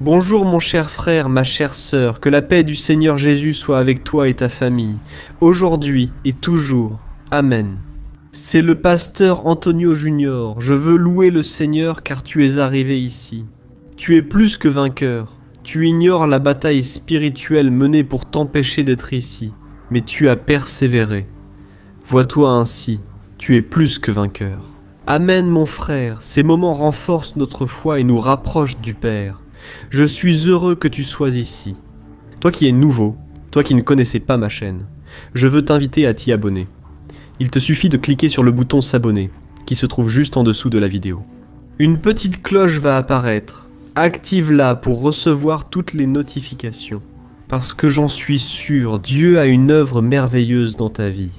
Bonjour mon cher frère, ma chère sœur, que la paix du Seigneur Jésus soit avec toi et ta famille, aujourd'hui et toujours. Amen. C'est le pasteur Antonio Junior, je veux louer le Seigneur car tu es arrivé ici. Tu es plus que vainqueur, tu ignores la bataille spirituelle menée pour t'empêcher d'être ici, mais tu as persévéré. Vois-toi ainsi, tu es plus que vainqueur. Amen mon frère, ces moments renforcent notre foi et nous rapprochent du Père. Je suis heureux que tu sois ici. Toi qui es nouveau, toi qui ne connaissais pas ma chaîne, je veux t'inviter à t'y abonner. Il te suffit de cliquer sur le bouton s'abonner, qui se trouve juste en dessous de la vidéo. Une petite cloche va apparaître. Active-la pour recevoir toutes les notifications. Parce que j'en suis sûr, Dieu a une œuvre merveilleuse dans ta vie.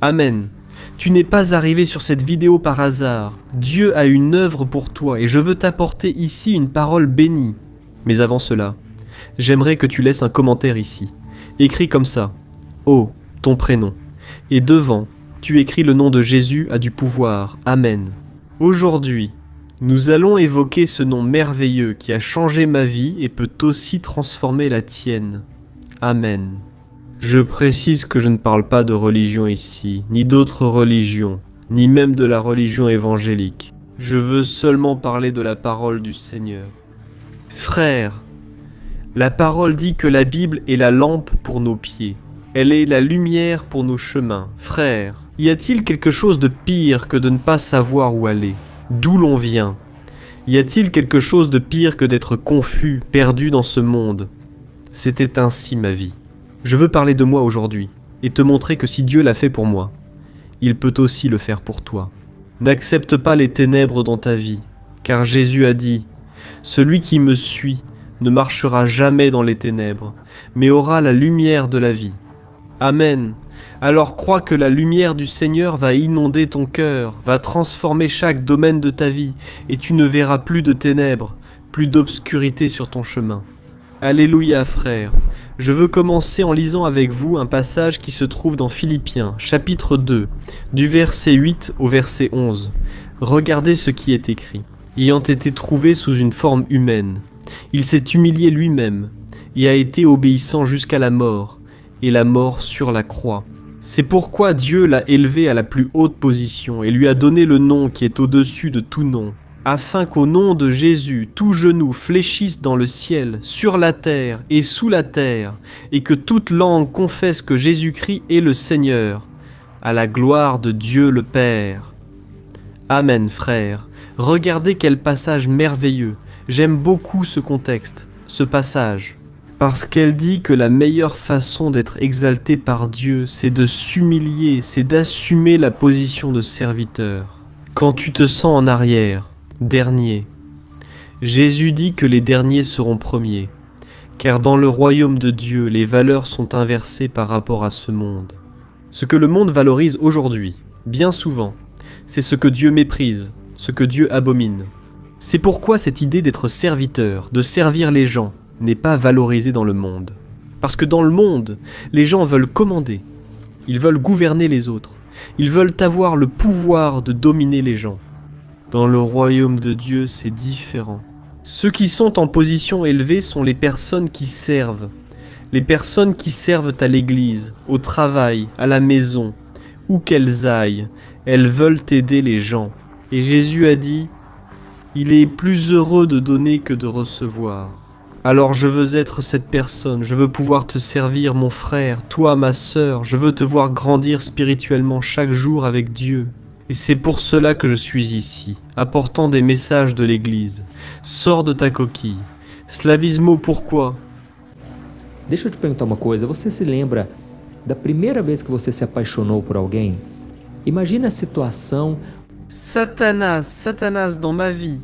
Amen. Tu n'es pas arrivé sur cette vidéo par hasard. Dieu a une œuvre pour toi et je veux t'apporter ici une parole bénie. Mais avant cela, j'aimerais que tu laisses un commentaire ici. Écris comme ça. Oh, ton prénom. Et devant, tu écris le nom de Jésus a du pouvoir. Amen. Aujourd'hui, nous allons évoquer ce nom merveilleux qui a changé ma vie et peut aussi transformer la tienne. Amen. Je précise que je ne parle pas de religion ici, ni d'autres religions, ni même de la religion évangélique. Je veux seulement parler de la parole du Seigneur. Frère, la parole dit que la Bible est la lampe pour nos pieds. Elle est la lumière pour nos chemins. Frère, y a-t-il quelque chose de pire que de ne pas savoir où aller? D'où l'on vient? Y a-t-il quelque chose de pire que d'être confus, perdu dans ce monde? C'était ainsi ma vie. Je veux parler de moi aujourd'hui et te montrer que si Dieu l'a fait pour moi, il peut aussi le faire pour toi. N'accepte pas les ténèbres dans ta vie, car Jésus a dit « Celui qui me suit ne marchera jamais dans les ténèbres, mais aura la lumière de la vie. » Amen. Alors crois que la lumière du Seigneur va inonder ton cœur, va transformer chaque domaine de ta vie, et tu ne verras plus de ténèbres, plus d'obscurité sur ton chemin. Alléluia frère. Je veux commencer en lisant avec vous un passage qui se trouve dans Philippiens, chapitre 2, du verset 8 au verset 11. Regardez ce qui est écrit. Ayant été trouvé sous une forme humaine, il s'est humilié lui-même et a été obéissant jusqu'à la mort, et la mort sur la croix. C'est pourquoi Dieu l'a élevé à la plus haute position et lui a donné le nom qui est au-dessus de tout nom, afin qu'au nom de Jésus, tout genou fléchisse dans le ciel, sur la terre et sous la terre, et que toute langue confesse que Jésus-Christ est le Seigneur, à la gloire de Dieu le Père. Amen, frère. Regardez quel passage merveilleux. J'aime beaucoup ce contexte, ce passage, parce qu'elle dit que la meilleure façon d'être exalté par Dieu, c'est de s'humilier, c'est d'assumer la position de serviteur. Quand tu te sens en arrière, dernier. Jésus dit que les derniers seront premiers, car dans le royaume de Dieu, les valeurs sont inversées par rapport à ce monde. Ce que le monde valorise aujourd'hui, bien souvent, c'est ce que Dieu méprise, ce que Dieu abomine. C'est pourquoi cette idée d'être serviteur, de servir les gens, n'est pas valorisée dans le monde. Parce que dans le monde, les gens veulent commander, ils veulent gouverner les autres, ils veulent avoir le pouvoir de dominer les gens. Dans le royaume de Dieu, c'est différent. Ceux qui sont en position élevée sont les personnes qui servent. Les personnes qui servent à l'église, au travail, à la maison, où qu'elles aillent, elles veulent aider les gens. Et Jésus a dit « Il est plus heureux de donner que de recevoir ». Alors je veux être cette personne, je veux pouvoir te servir mon frère, toi ma sœur, je veux te voir grandir spirituellement chaque jour avec Dieu. Et c'est pour cela que je suis ici, apportant des messages de l'Église. Sors de ta coquille. Slavismo, pourquoi? Deixa eu te perguntar uma coisa, você se lembra da primeira vez que você se apaixonou por alguém? Imagine a situação, Satanas dans ma vie,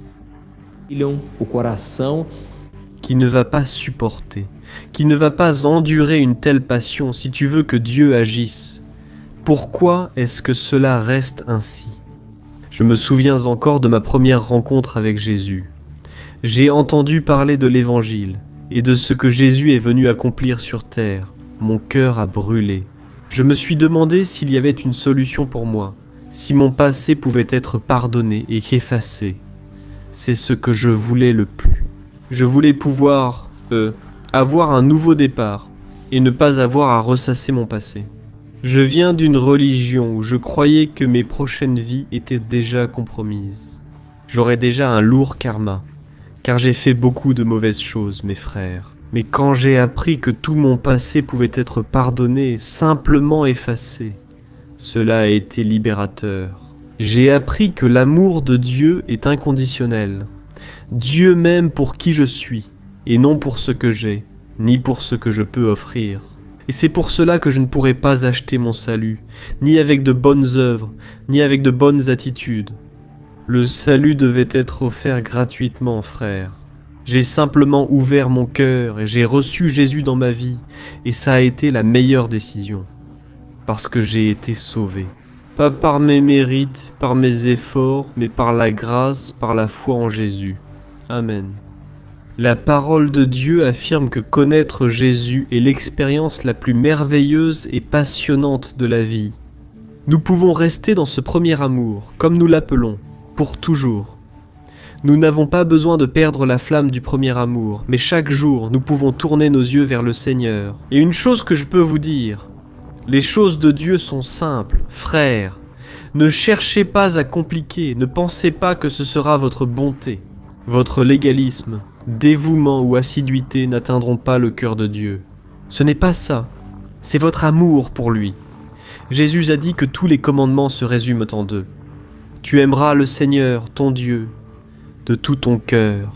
o coração, qui ne va pas supporter, qui ne va pas endurer une telle passion si tu veux que Dieu agisse. Pourquoi est-ce que cela reste ainsi? Je me souviens encore de ma première rencontre avec Jésus. J'ai entendu parler de l'Évangile et de ce que Jésus est venu accomplir sur terre. Mon cœur a brûlé. Je me suis demandé s'il y avait une solution pour moi, si mon passé pouvait être pardonné et effacé. C'est ce que je voulais le plus. Je voulais pouvoir, avoir un nouveau départ et ne pas avoir à ressasser mon passé. Je viens d'une religion où je croyais que mes prochaines vies étaient déjà compromises. J'aurais déjà un lourd karma, car j'ai fait beaucoup de mauvaises choses, mes frères. Mais quand j'ai appris que tout mon passé pouvait être pardonné, simplement effacé, cela a été libérateur. J'ai appris que l'amour de Dieu est inconditionnel. Dieu m'aime pour qui je suis, et non pour ce que j'ai, ni pour ce que je peux offrir. Et c'est pour cela que je ne pourrai pas acheter mon salut, ni avec de bonnes œuvres, ni avec de bonnes attitudes. Le salut devait être offert gratuitement, frère. J'ai simplement ouvert mon cœur et j'ai reçu Jésus dans ma vie, et ça a été la meilleure décision. Parce que j'ai été sauvé. Pas par mes mérites, par mes efforts, mais par la grâce, par la foi en Jésus. Amen. La parole de Dieu affirme que connaître Jésus est l'expérience la plus merveilleuse et passionnante de la vie. Nous pouvons rester dans ce premier amour, comme nous l'appelons, pour toujours. Nous n'avons pas besoin de perdre la flamme du premier amour, mais chaque jour, nous pouvons tourner nos yeux vers le Seigneur. Et une chose que je peux vous dire, les choses de Dieu sont simples, frères. Ne cherchez pas à compliquer, ne pensez pas que ce sera votre bonté. Votre légalisme, dévouement ou assiduité n'atteindront pas le cœur de Dieu. Ce n'est pas ça, c'est votre amour pour lui. Jésus a dit que tous les commandements se résument en deux. Tu aimeras le Seigneur, ton Dieu, de tout ton cœur,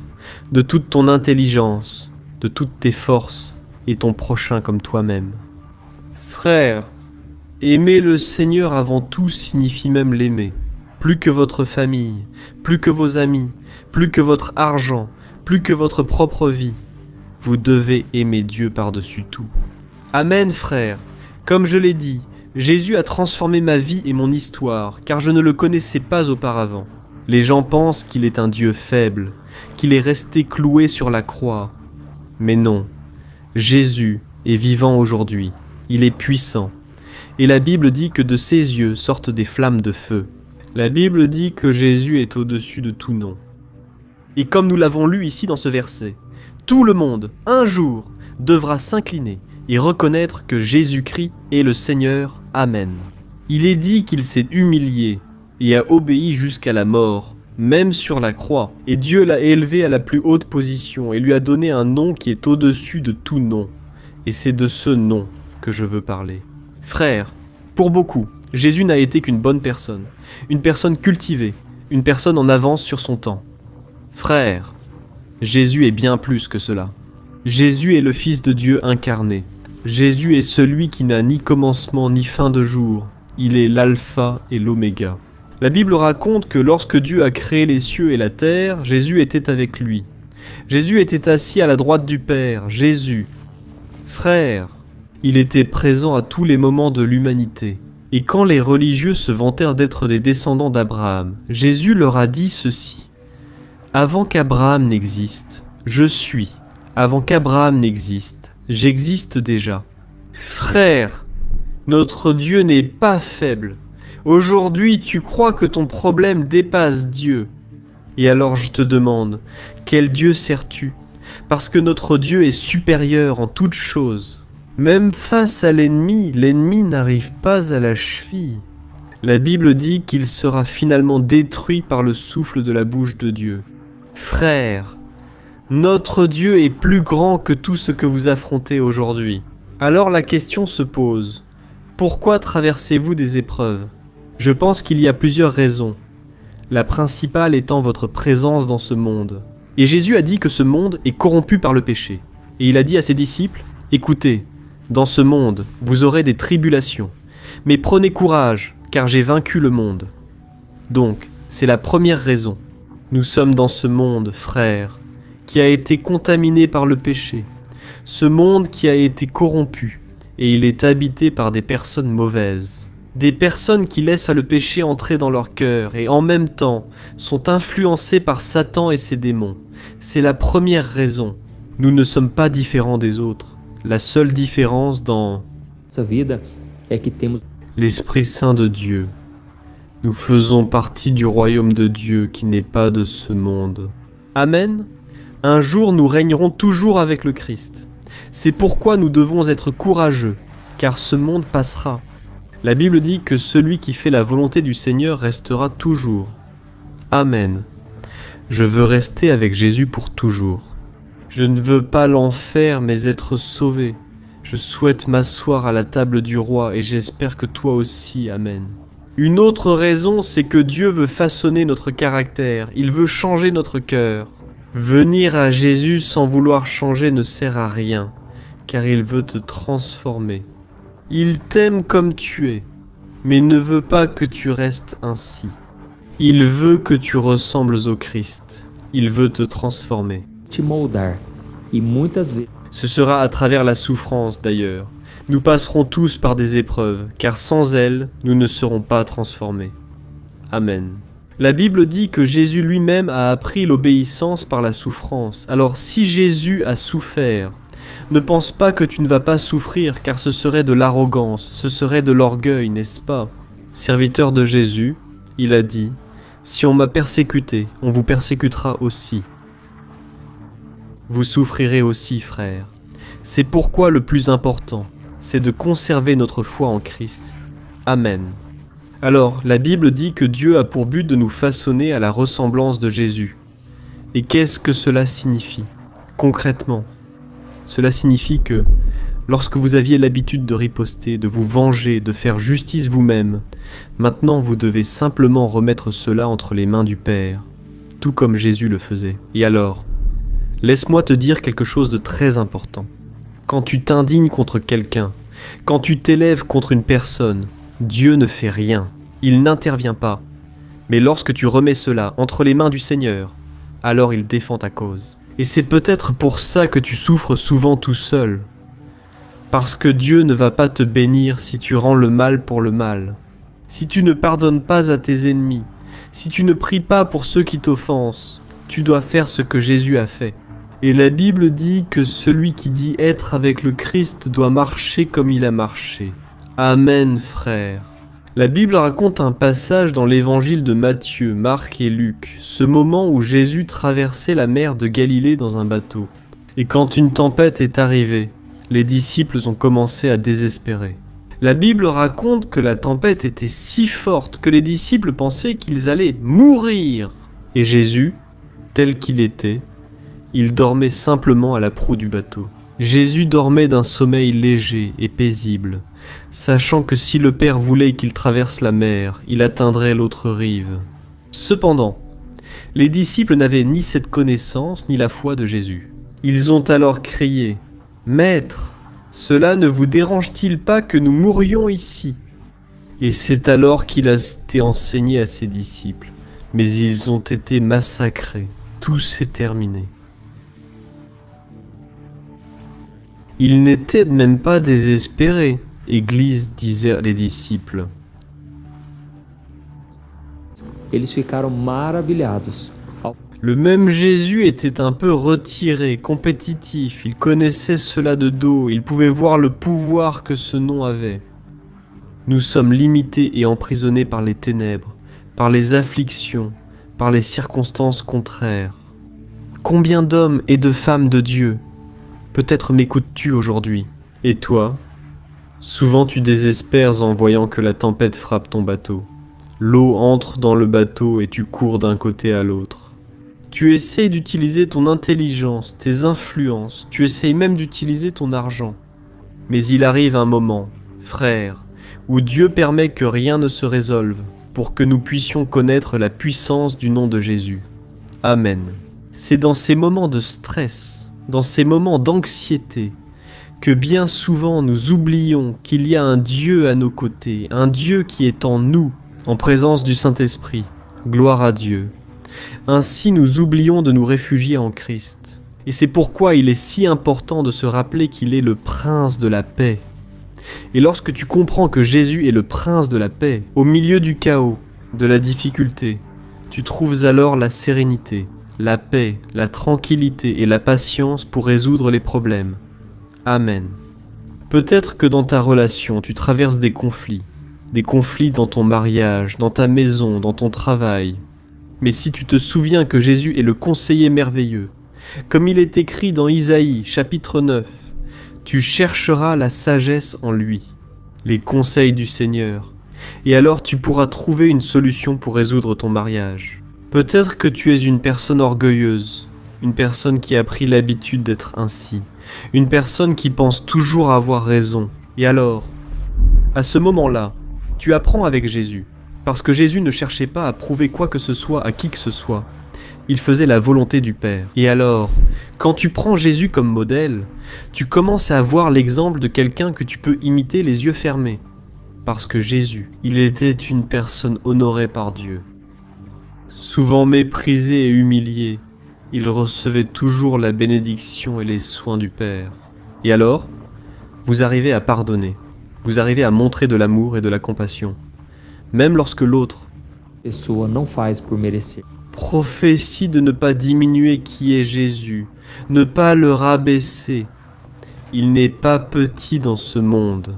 de toute ton intelligence, de toutes tes forces, et ton prochain comme toi-même. Frères, aimer le Seigneur avant tout signifie même l'aimer. Plus que votre famille, plus que vos amis, plus que votre argent, plus que votre propre vie. Vous devez aimer Dieu par-dessus tout. Amen, frères. Comme je l'ai dit, Jésus a transformé ma vie et mon histoire, car je ne le connaissais pas auparavant. Les gens pensent qu'il est un Dieu faible, qu'il est resté cloué sur la croix. Mais non, Jésus est vivant aujourd'hui, il est puissant. Et la Bible dit que de ses yeux sortent des flammes de feu. La Bible dit que Jésus est au-dessus de tout nom. Et comme nous l'avons lu ici dans ce verset, tout le monde, un jour, devra s'incliner et reconnaître que Jésus-Christ est le Seigneur. Amen. Il est dit qu'il s'est humilié et a obéi jusqu'à la mort, même sur la croix. Et Dieu l'a élevé à la plus haute position et lui a donné un nom qui est au-dessus de tout nom. Et c'est de ce nom que je veux parler. Frères, pour beaucoup, Jésus n'a été qu'une bonne personne, une personne cultivée, une personne en avance sur son temps. Frères, Jésus est bien plus que cela. Jésus est le Fils de Dieu incarné. Jésus est celui qui n'a ni commencement ni fin de jour. Il est l'alpha et l'oméga. La Bible raconte que lorsque Dieu a créé les cieux et la terre, Jésus était avec lui. Jésus était assis à la droite du Père. Jésus, frère, il était présent à tous les moments de l'humanité. Et quand les religieux se vantèrent d'être des descendants d'Abraham, Jésus leur a dit ceci. Avant qu'Abraham n'existe, je suis. Avant qu'Abraham n'existe, j'existe déjà. Frère, notre Dieu n'est pas faible. Aujourd'hui, tu crois que ton problème dépasse Dieu. Et alors je te demande, quel Dieu sers-tu? Parce que notre Dieu est supérieur en toutes choses. Même face à l'ennemi, l'ennemi n'arrive pas à la cheville. La Bible dit qu'il sera finalement détruit par le souffle de la bouche de Dieu. Frères, notre Dieu est plus grand que tout ce que vous affrontez aujourd'hui. Alors la question se pose, pourquoi traversez-vous des épreuves? Je pense qu'il y a plusieurs raisons, la principale étant votre présence dans ce monde. Et Jésus a dit que ce monde est corrompu par le péché. Et il a dit à ses disciples, écoutez, dans ce monde, vous aurez des tribulations, mais prenez courage, car j'ai vaincu le monde. Donc, c'est la première raison. Nous sommes dans ce monde, frères, qui a été contaminé par le péché, ce monde qui a été corrompu, et il est habité par des personnes mauvaises. Des personnes qui laissent le péché entrer dans leur cœur et en même temps sont influencées par Satan et ses démons. C'est la première raison. Nous ne sommes pas différents des autres. La seule différence dans Nossa vida é que temos l'Esprit Saint de Dieu. Nous faisons partie du royaume de Dieu qui n'est pas de ce monde. Amen. Un jour, nous régnerons toujours avec le Christ. C'est pourquoi nous devons être courageux, car ce monde passera. La Bible dit que celui qui fait la volonté du Seigneur restera toujours. Amen. Je veux rester avec Jésus pour toujours. Je ne veux pas l'enfer, mais être sauvé. Je souhaite m'asseoir à la table du roi et j'espère que toi aussi, Amen. Une autre raison, c'est que Dieu veut façonner notre caractère, il veut changer notre cœur. Venir à Jésus sans vouloir changer ne sert à rien, car il veut te transformer. Il t'aime comme tu es, mais ne veut pas que tu restes ainsi. Il veut que tu ressembles au Christ. Il veut te transformer. Te moldar. E muitas vezes Ce sera à travers la souffrance d'ailleurs. Nous passerons tous par des épreuves, car sans elles, nous ne serons pas transformés. Amen. La Bible dit que Jésus lui-même a appris l'obéissance par la souffrance. Alors si Jésus a souffert, ne pense pas que tu ne vas pas souffrir, car ce serait de l'arrogance, ce serait de l'orgueil, n'est-ce pas? Serviteur de Jésus, il a dit, « Si on m'a persécuté, on vous persécutera aussi. » Vous souffrirez aussi, frères. C'est pourquoi le plus important, c'est de conserver notre foi en Christ. Amen. Alors, la Bible dit que Dieu a pour but de nous façonner à la ressemblance de Jésus. Et qu'est-ce que cela signifie, concrètement? Cela signifie que, lorsque vous aviez l'habitude de riposter, de vous venger, de faire justice vous-même, maintenant vous devez simplement remettre cela entre les mains du Père, tout comme Jésus le faisait. Et alors, laisse-moi te dire quelque chose de très important. Quand tu t'indignes contre quelqu'un, quand tu t'élèves contre une personne, Dieu ne fait rien, il n'intervient pas. Mais lorsque tu remets cela entre les mains du Seigneur, alors il défend ta cause. Et c'est peut-être pour ça que tu souffres souvent tout seul. Parce que Dieu ne va pas te bénir si tu rends le mal pour le mal. Si tu ne pardonnes pas à tes ennemis, si tu ne pries pas pour ceux qui t'offensent, tu dois faire ce que Jésus a fait. Et la Bible dit que celui qui dit être avec le Christ doit marcher comme il a marché. Amen, frère. La Bible raconte un passage dans l'évangile de Matthieu, Marc et Luc, ce moment où Jésus traversait la mer de Galilée dans un bateau. Et quand une tempête est arrivée, les disciples ont commencé à désespérer. La Bible raconte que la tempête était si forte que les disciples pensaient qu'ils allaient mourir. Et Jésus, tel qu'il était, il dormait simplement à la proue du bateau. Jésus dormait d'un sommeil léger et paisible, sachant que si le Père voulait qu'il traverse la mer, il atteindrait l'autre rive. Cependant, les disciples n'avaient ni cette connaissance ni la foi de Jésus. Ils ont alors crié « Maître, cela ne vous dérange-t-il pas que nous mourions ici ?» Et c'est alors qu'il a été enseigné à ses disciples. Mais ils ont été massacrés. Tout s'est terminé. Ils n'étaient même pas désespérés, Église, disaient les disciples. eles ficaram maravilhados. Le même Jésus était un peu retiré, compétitif, il connaissait cela de dos, il pouvait voir le pouvoir que ce nom avait. Nous sommes limités et emprisonnés par les ténèbres, par les afflictions, par les circonstances contraires. Combien d'hommes et de femmes de Dieu? Peut-être m'écoutes-tu aujourd'hui. Et toi? Souvent tu désespères en voyant que la tempête frappe ton bateau. L'eau entre dans le bateau et tu cours d'un côté à l'autre. Tu essayes d'utiliser ton intelligence, tes influences, tu essayes même d'utiliser ton argent. Mais il arrive un moment, frère, où Dieu permet que rien ne se résolve pour que nous puissions connaître la puissance du nom de Jésus. Amen. C'est dans ces moments de stress, dans ces moments d'anxiété, que bien souvent nous oublions qu'il y a un Dieu à nos côtés, un Dieu qui est en nous, en présence du Saint-Esprit. Gloire à Dieu. Ainsi nous oublions de nous réfugier en Christ. Et c'est pourquoi il est si important de se rappeler qu'il est le Prince de la paix. Et lorsque tu comprends que Jésus est le Prince de la paix, au milieu du chaos, de la difficulté, tu trouves alors la sérénité, la paix, la tranquillité et la patience pour résoudre les problèmes. Amen. Peut-être que dans ta relation, tu traverses des conflits dans ton mariage, dans ta maison, dans ton travail. Mais si tu te souviens que Jésus est le conseiller merveilleux, Comme il est écrit dans Isaïe, chapitre 9, « Tu chercheras la sagesse en lui, les conseils du Seigneur, et alors tu pourras trouver une solution pour résoudre ton mariage. » Peut-être que tu es une personne orgueilleuse, une personne qui a pris l'habitude d'être ainsi, une personne qui pense toujours avoir raison. Et alors, à ce moment-là, tu apprends avec Jésus, parce que Jésus ne cherchait pas à prouver quoi que ce soit à qui que ce soit. Il faisait la volonté du Père. Et alors, quand tu prends Jésus comme modèle, tu commences à voir l'exemple de quelqu'un que tu peux imiter les yeux fermés. Parce que Jésus, il était une personne honorée par Dieu. Souvent méprisé et humilié, il recevait toujours la bénédiction et les soins du Père. Et alors, vous arrivez à pardonner, vous arrivez à montrer de l'amour et de la compassion, même lorsque l'autre Pessoa não faz por merecer. prophétie de ne pas diminuer qui est Jésus, ne pas le rabaisser. Il n'est pas petit dans ce monde.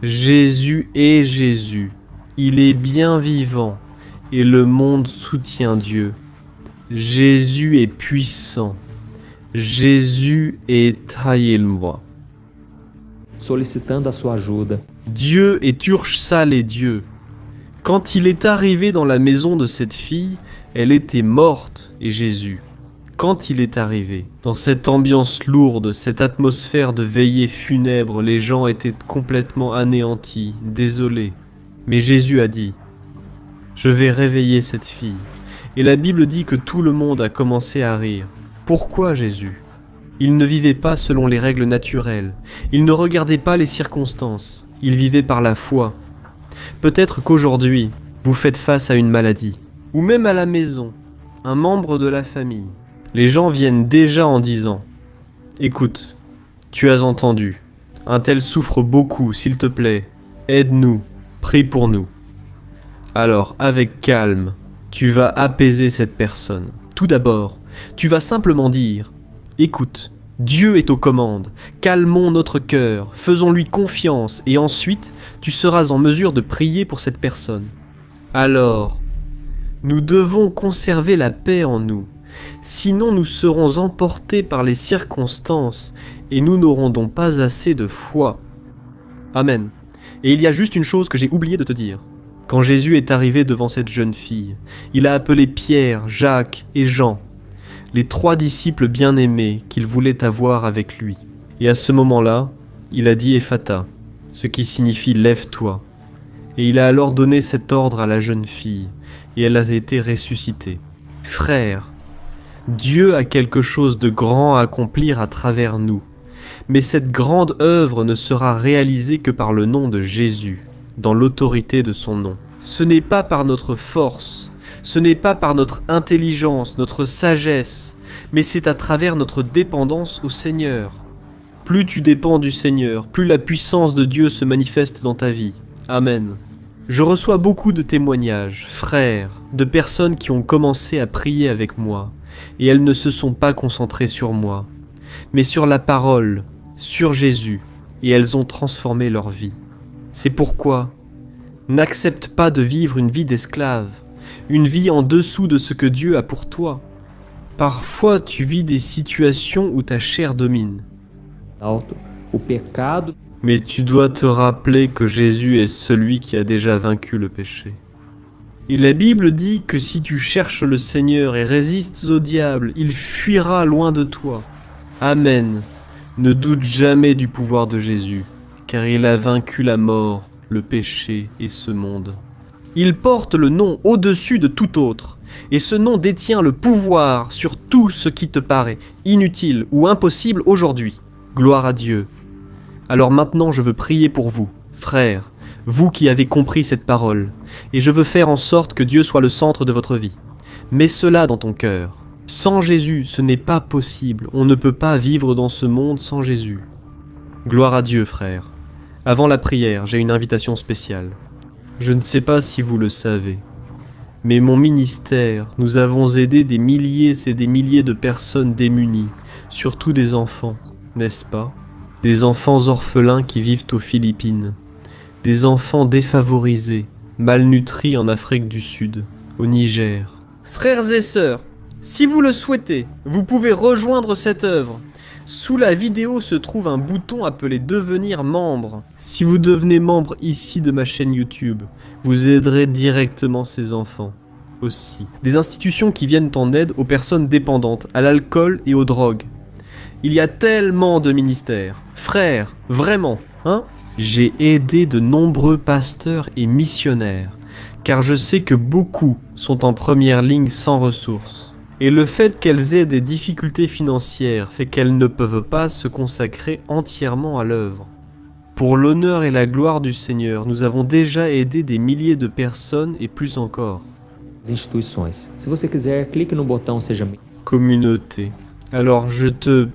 Jésus est Jésus, il est bien vivant et le monde soutient Dieu. Jésus est puissant. Jésus est Taïelmoa. Solicitando a sua ajuda. Dieu est Urshal et Dieu. Quand il est arrivé dans la maison de cette fille, elle était morte et Jésus. Quand il est arrivé, dans cette ambiance lourde, cette atmosphère de veillée funèbre, les gens étaient complètement anéantis, désolés. Mais Jésus a dit, « Je vais réveiller cette fille. » Et la Bible dit que tout le monde a commencé à rire. Pourquoi Jésus ? Il ne vivait pas selon les règles naturelles. Il ne regardait pas les circonstances. Il vivait par la foi. Peut-être qu'aujourd'hui, vous faites face à une maladie. Ou même à la maison, un membre de la famille. Les gens viennent déjà en disant « Écoute, tu as entendu. Un tel souffre beaucoup, s'il te plaît. Aide-nous, prie pour nous. » Alors, avec calme, tu vas apaiser cette personne. Tout d'abord, tu vas simplement dire « Écoute, Dieu est aux commandes, calmons notre cœur, faisons-lui confiance et ensuite, tu seras en mesure de prier pour cette personne. » Alors, nous devons conserver la paix en nous, sinon nous serons emportés par les circonstances et nous n'aurons donc pas assez de foi. Amen. Et il y a juste une chose que j'ai oublié de te dire. Quand Jésus est arrivé devant cette jeune fille, il a appelé Pierre, Jacques et Jean, les 3 disciples bien-aimés qu'il voulait avoir avec lui. Et à ce moment-là, il a dit Ephata, ce qui signifie « lève-toi ». Et il a alors donné cet ordre à la jeune fille, et elle a été ressuscitée. Frères, Dieu a quelque chose de grand à accomplir à travers nous, mais cette grande œuvre ne sera réalisée que par le nom de Jésus, dans l'autorité de son nom. Ce n'est pas par notre force, ce n'est pas par notre intelligence, notre sagesse, mais c'est à travers notre dépendance au Seigneur. Plus tu dépends du Seigneur, plus la puissance de Dieu se manifeste dans ta vie. Amen. Je reçois beaucoup de témoignages, frères, de personnes qui ont commencé à prier avec moi, et elles ne se sont pas concentrées sur moi, mais sur la parole, sur Jésus, et elles ont transformé leur vie. C'est pourquoi, n'accepte pas de vivre une vie d'esclave, une vie en dessous de ce que Dieu a pour toi. Parfois, tu vis des situations où ta chair domine. Alto, o pecado. Mais tu dois te rappeler que Jésus est celui qui a déjà vaincu le péché. Et la Bible dit que si tu cherches le Seigneur et résistes au diable, il fuira loin de toi. Amen. Ne doute jamais du pouvoir de Jésus, car il a vaincu la mort, le péché et ce monde. Il porte le nom au-dessus de tout autre, et ce nom détient le pouvoir sur tout ce qui te paraît inutile ou impossible aujourd'hui. Gloire à Dieu. Alors maintenant je veux prier pour vous, frères, vous qui avez compris cette parole, et je veux faire en sorte que Dieu soit le centre de votre vie. Mets cela dans ton cœur. Sans Jésus, ce n'est pas possible, on ne peut pas vivre dans ce monde sans Jésus. Gloire à Dieu, frères. Avant la prière, j'ai une invitation spéciale. Je ne sais pas si vous le savez, mais mon ministère, nous avons aidé des milliers et des milliers de personnes démunies, surtout des enfants, n'est-ce pas ? Des enfants orphelins qui vivent aux Philippines, des enfants défavorisés, malnutris en Afrique du Sud, au Niger. Frères et sœurs, Si vous le souhaitez, vous pouvez rejoindre cette œuvre. Sous la vidéo se trouve un bouton appelé devenir membre. Si vous devenez membre ici de ma chaîne YouTube, vous aiderez directement ces enfants. Aussi. Des institutions qui viennent en aide aux personnes dépendantes, à l'alcool et aux drogues. Il y a tellement de ministères. Frères, vraiment, hein? J'ai aidé de nombreux pasteurs et missionnaires, car je sais que beaucoup sont en première ligne sans ressources. Et le fait qu'elles aient des difficultés financières fait qu'elles ne peuvent pas se consacrer entièrement à l'œuvre. Pour l'honneur et la gloire du Seigneur, nous avons déjà aidé des milliers de personnes et plus encore. Instituições. Se você quiser, clique no botão Seja Membro. Communauté. Alors je te...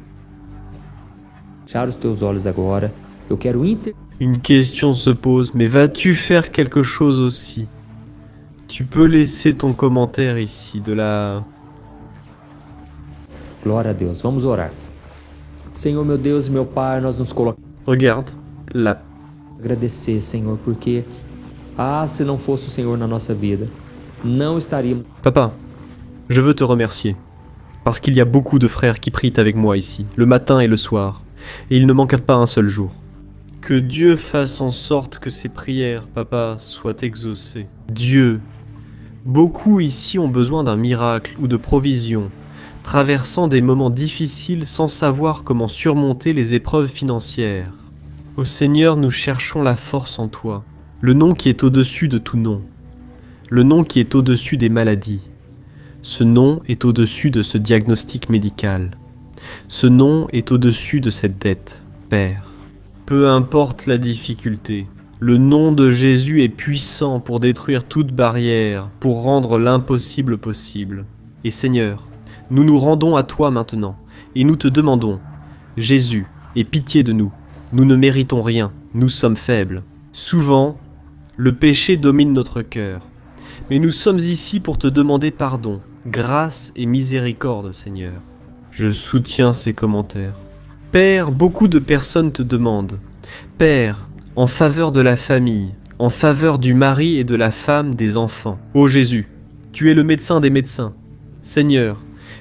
Fechar os teus olhos agora. Eu quero Une question se pose, mais vas-tu faire quelque chose aussi? Tu peux laisser ton commentaire ici, de la... Glória a Deus. Vamos orar. Senhor, meu Deus e meu Pai, nós nos colocamos. Regarde, là. Agradecer, Senhor, porque se não fosse o Senhor na nossa vida, não estaríamos. Papa, je veux te remercier, parce qu'il y a beaucoup de frères qui prient avec moi ici, le matin et le soir, et il ne manque pas un seul jour. Que Dieu fasse en sorte que ces prières, papa, soient exaucées. Dieu, beaucoup ici ont besoin d'un miracle ou de provision, traversant des moments difficiles sans savoir comment surmonter les épreuves financières. Ô Seigneur, nous cherchons la force en toi, le nom qui est au-dessus de tout nom, le nom qui est au-dessus des maladies. Ce nom est au-dessus de ce diagnostic médical. Ce nom est au-dessus de cette dette, Père. Peu importe la difficulté, le nom de Jésus est puissant pour détruire toute barrière, pour rendre l'impossible possible. Et Seigneur, nous nous rendons à toi maintenant, et nous te demandons, Jésus, aie pitié de nous. Nous ne méritons rien, nous sommes faibles. Souvent, le péché domine notre cœur. Mais nous sommes ici pour te demander pardon, grâce et miséricorde, Seigneur. Je soutiens ces commentaires. Père, beaucoup de personnes te demandent. Père, en faveur de la famille, en faveur du mari et de la femme, des enfants. Ô Jésus, tu es le médecin des médecins. Seigneur,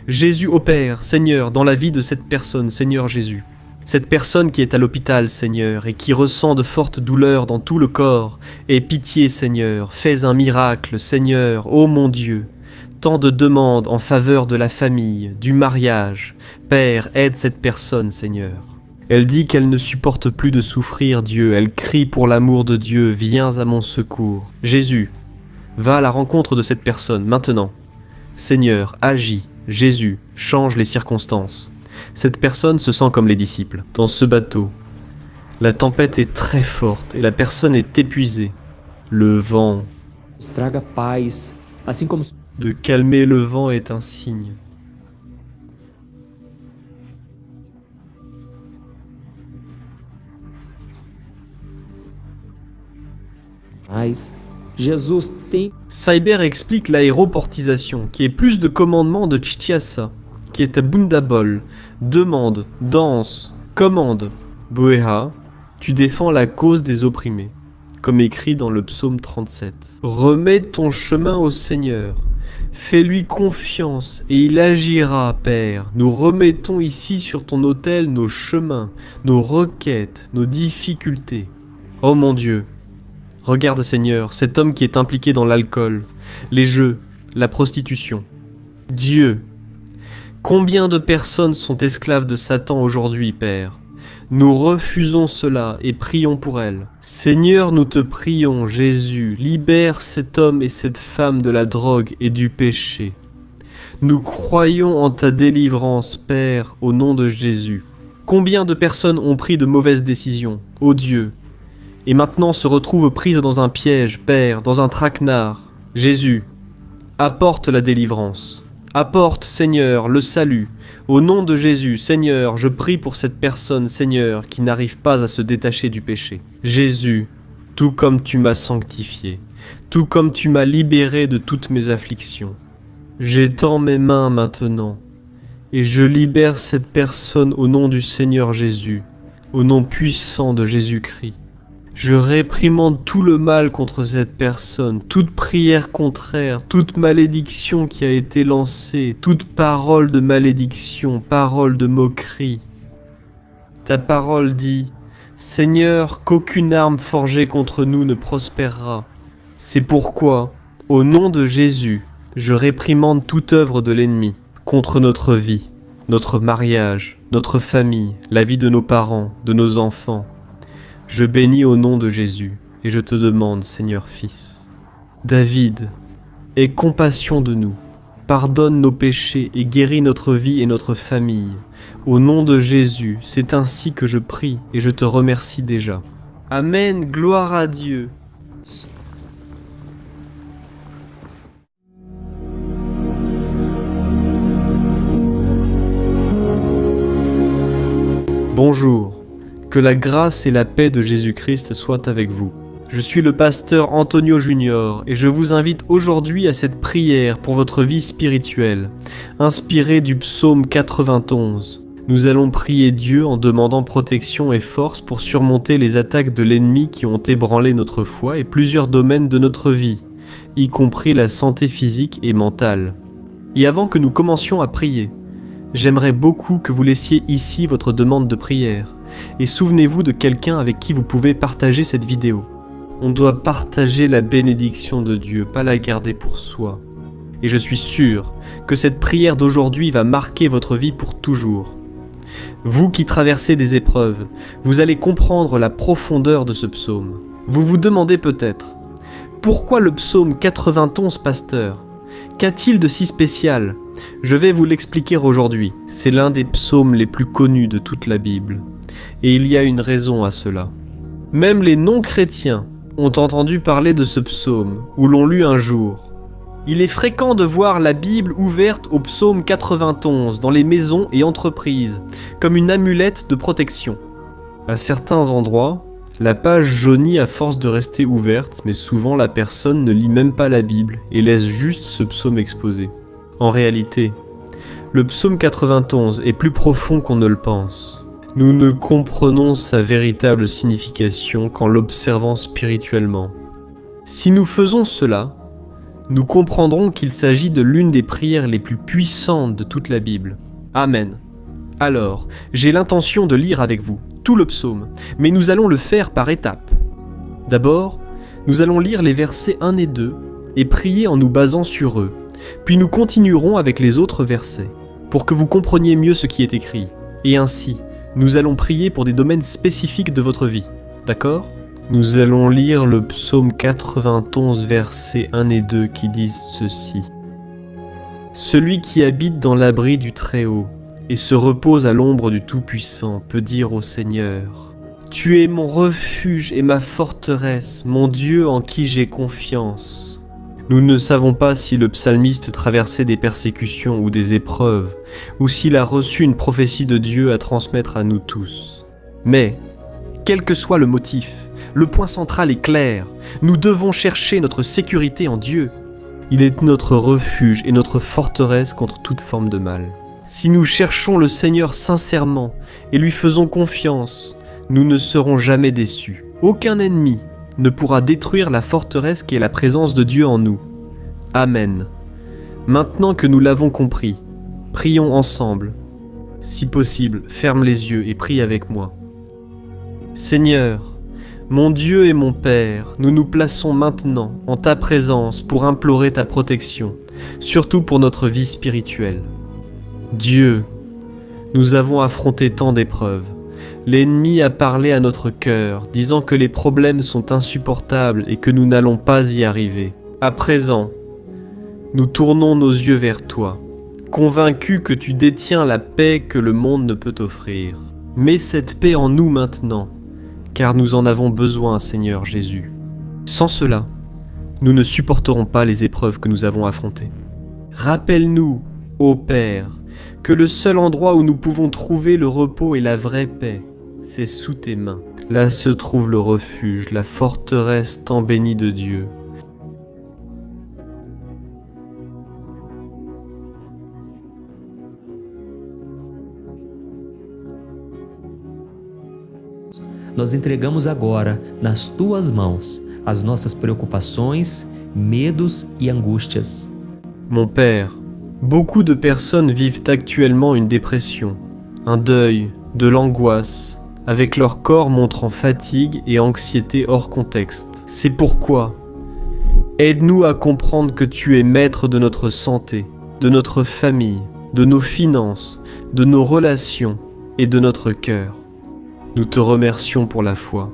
Jésus opère, Seigneur, dans la vie de cette personne, Seigneur Jésus. Cette personne qui est à l'hôpital, Seigneur, et qui ressent de fortes douleurs dans tout le corps. Aie pitié, Seigneur, fais un miracle, Seigneur, ô mon Dieu. Tant de demandes en faveur de la famille, du mariage. Père, aide cette personne, Seigneur. Elle dit qu'elle ne supporte plus de souffrir, Dieu. Elle crie pour l'amour de Dieu, viens à mon secours. Jésus, va à la rencontre de cette personne, maintenant. Seigneur, agis. Jésus, change les circonstances. Cette personne se sent comme les disciples. Dans ce bateau, la tempête est très forte et la personne est épuisée. Le vent. Traga paz, assim como. De calmer le vent est un signe. Mas Jesus tem. Cyber explique l'aéroportisation, qui est plus de commandement de Chitiasa, qui est à Bundabol. Demande, danse, commande. Boeha, tu défends la cause des opprimés, comme écrit dans le psaume 37. Remets ton chemin au Seigneur. Fais-lui confiance et il agira, Père. Nous remettons ici sur ton autel nos chemins, nos requêtes, nos difficultés. Oh mon Dieu, regarde Seigneur, cet homme qui est impliqué dans l'alcool, les jeux, la prostitution. Dieu, combien de personnes sont esclaves de Satan aujourd'hui, Père? Nous refusons cela et prions pour elles. Seigneur, nous te prions, Jésus, libère cet homme et cette femme de la drogue et du péché. Nous croyons en ta délivrance, Père, au nom de Jésus. Combien de personnes ont pris de mauvaises décisions, ô Dieu, et maintenant se retrouvent prises dans un piège, Père, dans un traquenard. Jésus, apporte la délivrance. Apporte, Seigneur, le salut. Au nom de Jésus, Seigneur, je prie pour cette personne, Seigneur, qui n'arrive pas à se détacher du péché. Jésus, tout comme tu m'as sanctifié, tout comme tu m'as libéré de toutes mes afflictions, j'étends mes mains maintenant, et je libère cette personne au nom du Seigneur Jésus, au nom puissant de Jésus-Christ. Je réprimande tout le mal contre cette personne, toute prière contraire, toute malédiction qui a été lancée, toute parole de malédiction, parole de moquerie. Ta parole dit, Seigneur, qu'aucune arme forgée contre nous ne prospérera. C'est pourquoi, au nom de Jésus, je réprimande toute œuvre de l'ennemi contre notre vie, notre mariage, notre famille, la vie de nos parents, de nos enfants. Je bénis au nom de Jésus et je te demande, Seigneur Fils. David, aie compassion de nous, pardonne nos péchés et guéris notre vie et notre famille. Au nom de Jésus, c'est ainsi que je prie et je te remercie déjà. Amen, gloire à Dieu. Bonjour, que la grâce et la paix de Jésus-Christ soient avec vous. Je suis le pasteur Antonio Junior et je vous invite aujourd'hui à cette prière pour votre vie spirituelle, inspirée du psaume 91. Nous allons prier Dieu en demandant protection et force pour surmonter les attaques de l'ennemi qui ont ébranlé notre foi et plusieurs domaines de notre vie, y compris la santé physique et mentale. Et avant que nous commencions à prier, j'aimerais beaucoup que vous laissiez ici votre demande de prière. Et souvenez-vous de quelqu'un avec qui vous pouvez partager cette vidéo. On doit partager la bénédiction de Dieu, pas la garder pour soi. Et je suis sûr que cette prière d'aujourd'hui va marquer votre vie pour toujours. Vous qui traversez des épreuves, vous allez comprendre la profondeur de ce psaume. Vous vous demandez peut-être, pourquoi le psaume 91, pasteur ? Qu'a-t-il de si spécial ? Je vais vous l'expliquer aujourd'hui. C'est l'un des psaumes les plus connus de toute la Bible. Et il y a une raison à cela. Même les non-chrétiens ont entendu parler de ce psaume, ou l'ont lu un jour. Il est fréquent de voir la Bible ouverte au psaume 91 dans les maisons et entreprises, comme une amulette de protection. À certains endroits, la page jaunit à force de rester ouverte, mais souvent la personne ne lit même pas la Bible et laisse juste ce psaume exposé. En réalité, le psaume 91 est plus profond qu'on ne le pense. Nous ne comprenons sa véritable signification qu'en l'observant spirituellement. Si nous faisons cela, nous comprendrons qu'il s'agit de l'une des prières les plus puissantes de toute la Bible. Amen. Alors, j'ai l'intention de lire avec vous tout le psaume, mais nous allons le faire par étapes. D'abord, nous allons lire les versets 1 et 2 et prier en nous basant sur eux. Puis nous continuerons avec les autres versets, pour que vous compreniez mieux ce qui est écrit. Et ainsi, nous allons prier pour des domaines spécifiques de votre vie. D'accord ? Nous allons lire le psaume 91, versets 1 et 2 qui disent ceci. « Celui qui habite dans l'abri du Très-Haut et se repose à l'ombre du Tout-Puissant peut dire au Seigneur, « Tu es mon refuge et ma forteresse, mon Dieu en qui j'ai confiance. » Nous ne savons pas si le psalmiste traversait des persécutions ou des épreuves, ou s'il a reçu une prophétie de Dieu à transmettre à nous tous. Mais, quel que soit le motif, le point central est clair. Nous devons chercher notre sécurité en Dieu. Il est notre refuge et notre forteresse contre toute forme de mal. Si nous cherchons le Seigneur sincèrement et lui faisons confiance, nous ne serons jamais déçus. Aucun ennemi ne pourra détruire la forteresse qui est la présence de Dieu en nous. Amen. Maintenant que nous l'avons compris, prions ensemble. Si possible, ferme les yeux et prie avec moi. Seigneur, mon Dieu et mon Père, nous nous plaçons maintenant en ta présence pour implorer ta protection, surtout pour notre vie spirituelle. Dieu, nous avons affronté tant d'épreuves. L'ennemi a parlé à notre cœur, disant que les problèmes sont insupportables et que nous n'allons pas y arriver. À présent, nous tournons nos yeux vers toi, convaincus que tu détiens la paix que le monde ne peut offrir. Mets cette paix en nous maintenant, car nous en avons besoin, Seigneur Jésus. Sans cela, nous ne supporterons pas les épreuves que nous avons affrontées. Rappelle-nous, ô Père, que le seul endroit où nous pouvons trouver le repos et la vraie paix, c'est sous tes mains. Là se trouve le refuge, la forteresse tant bénie de Dieu. nós entregamos agora nas tuas mãos as nossas preocupações, medos e angústias. Mon Père, beaucoup de personnes vivent actuellement une dépression, un deuil, de l'angoisse, avec leur corps montrant fatigue et anxiété hors contexte. C'est pourquoi, aide-nous à comprendre que tu es maître de notre santé, de notre famille, de nos finances, de nos relations et de notre cœur. Nous te remercions pour la foi.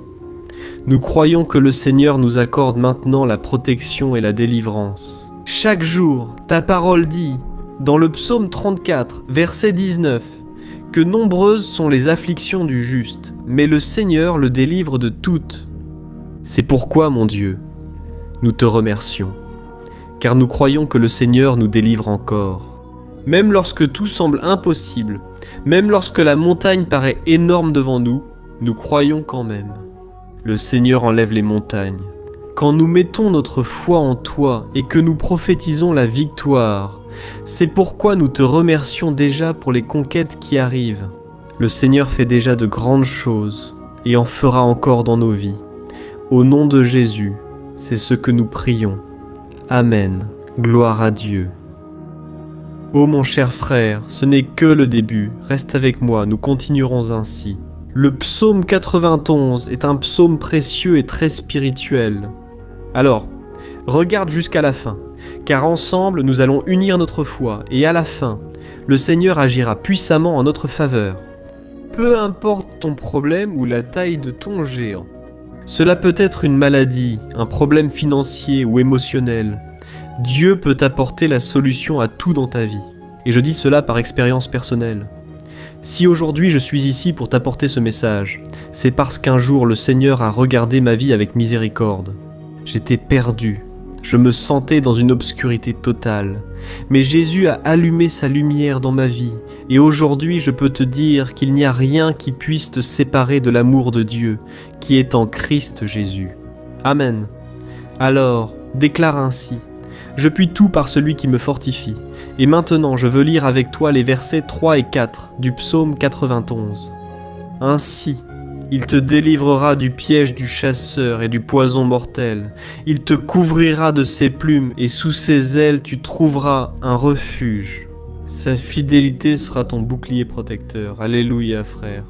Nous croyons que le Seigneur nous accorde maintenant la protection et la délivrance. Chaque jour, ta parole dit, dans le psaume 34, verset 19, que nombreuses sont les afflictions du juste, mais le Seigneur le délivre de toutes. C'est pourquoi, mon Dieu, nous te remercions, car nous croyons que le Seigneur nous délivre encore. Même lorsque tout semble impossible, même lorsque la montagne paraît énorme devant nous, nous croyons quand même. Le Seigneur enlève les montagnes. Quand nous mettons notre foi en toi et que nous prophétisons la victoire, c'est pourquoi nous te remercions déjà pour les conquêtes qui arrivent. Le Seigneur fait déjà de grandes choses et en fera encore dans nos vies. Au nom de Jésus, c'est ce que nous prions. Amen. Gloire à Dieu. Ô mon cher frère, ce n'est que le début. Reste avec moi, nous continuerons ainsi. Le psaume 91 est un psaume précieux et très spirituel. Alors, regarde jusqu'à la fin, car ensemble nous allons unir notre foi, et à la fin, le Seigneur agira puissamment en notre faveur. Peu importe ton problème ou la taille de ton géant. Cela peut être une maladie, un problème financier ou émotionnel. Dieu peut apporter la solution à tout dans ta vie. Et je dis cela par expérience personnelle. Si aujourd'hui je suis ici pour t'apporter ce message, c'est parce qu'un jour le Seigneur a regardé ma vie avec miséricorde. J'étais perdu, je me sentais dans une obscurité totale. Mais Jésus a allumé sa lumière dans ma vie, et aujourd'hui je peux te dire qu'il n'y a rien qui puisse te séparer de l'amour de Dieu, qui est en Christ Jésus. Amen. Alors, déclare ainsi. Je puis tout par celui qui me fortifie. Et maintenant, je veux lire avec toi les versets 3 et 4 du psaume 91. Ainsi, il te délivrera du piège du chasseur et du poison mortel. Il te couvrira de ses plumes et sous ses ailes tu trouveras un refuge. Sa fidélité sera ton bouclier protecteur. Alléluia, frère.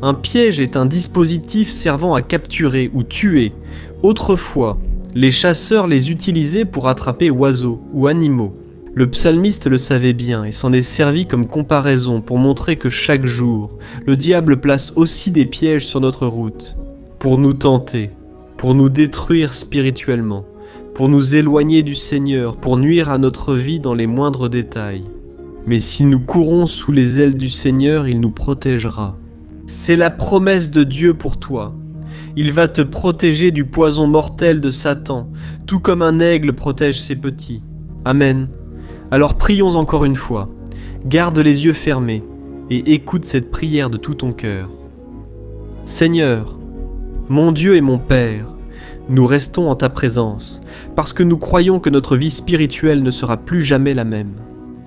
Un piège est un dispositif servant à capturer ou tuer. Autrefois, les chasseurs les utilisaient pour attraper oiseaux ou animaux. Le psalmiste le savait bien et s'en est servi comme comparaison pour montrer que chaque jour, le diable place aussi des pièges sur notre route, pour nous tenter, pour nous détruire spirituellement, pour nous éloigner du Seigneur, pour nuire à notre vie dans les moindres détails. Mais si nous courons sous les ailes du Seigneur, il nous protégera. C'est la promesse de Dieu pour toi. Il va te protéger du poison mortel de Satan, tout comme un aigle protège ses petits. Amen. Alors prions encore une fois. Garde les yeux fermés et écoute cette prière de tout ton cœur. Seigneur, mon Dieu et mon Père, nous restons en ta présence parce que nous croyons que notre vie spirituelle ne sera plus jamais la même.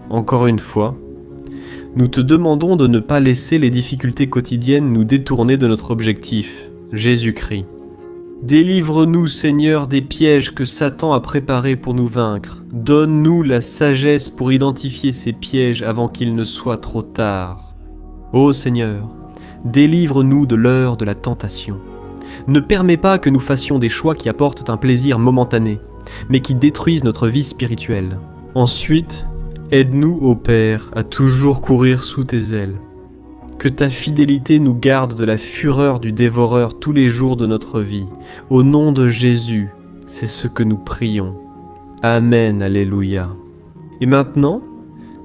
Encore une fois, nous te demandons de ne pas laisser les difficultés quotidiennes nous détourner de notre objectif, Jésus-Christ. Délivre-nous, Seigneur, des pièges que Satan a préparés pour nous vaincre. Donne-nous la sagesse pour identifier ces pièges avant qu'il ne soit trop tard. Ô Seigneur, délivre-nous de l'heure de la tentation. Ne permets pas que nous fassions des choix qui apportent un plaisir momentané, mais qui détruisent notre vie spirituelle. Ensuite, aide-nous, ô Père, à toujours courir sous tes ailes. Que ta fidélité nous garde de la fureur du dévoreur tous les jours de notre vie. Au nom de Jésus, c'est ce que nous prions. Amen, alléluia. Et maintenant,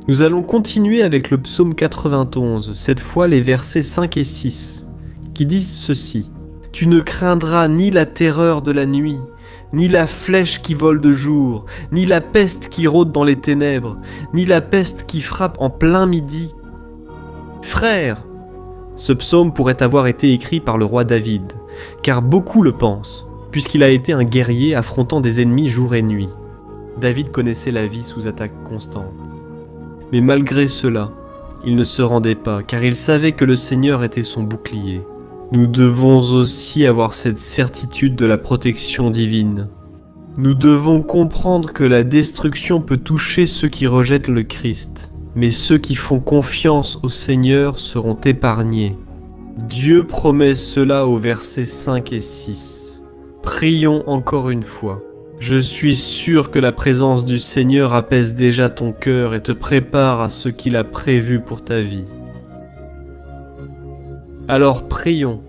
nous allons continuer avec le psaume 91, cette fois les versets 5 et 6, qui disent ceci. « Tu ne craindras ni la terreur de la nuit, ni la flèche qui vole de jour, ni la peste qui rôde dans les ténèbres, ni la peste qui frappe en plein midi. » Frère, ce psaume pourrait avoir été écrit par le roi David, car beaucoup le pensent, puisqu'il a été un guerrier affrontant des ennemis jour et nuit. David connaissait la vie sous attaque constante. Mais malgré cela, il ne se rendait pas, car il savait que le Seigneur était son bouclier. Nous devons aussi avoir cette certitude de la protection divine. Nous devons comprendre que la destruction peut toucher ceux qui rejettent le Christ, mais ceux qui font confiance au Seigneur seront épargnés. Dieu promet cela aux versets 5 et 6. Prions encore une fois. Je suis sûr que la présence du Seigneur apaise déjà ton cœur et te prépare à ce qu'il a prévu pour ta vie. Alors prions.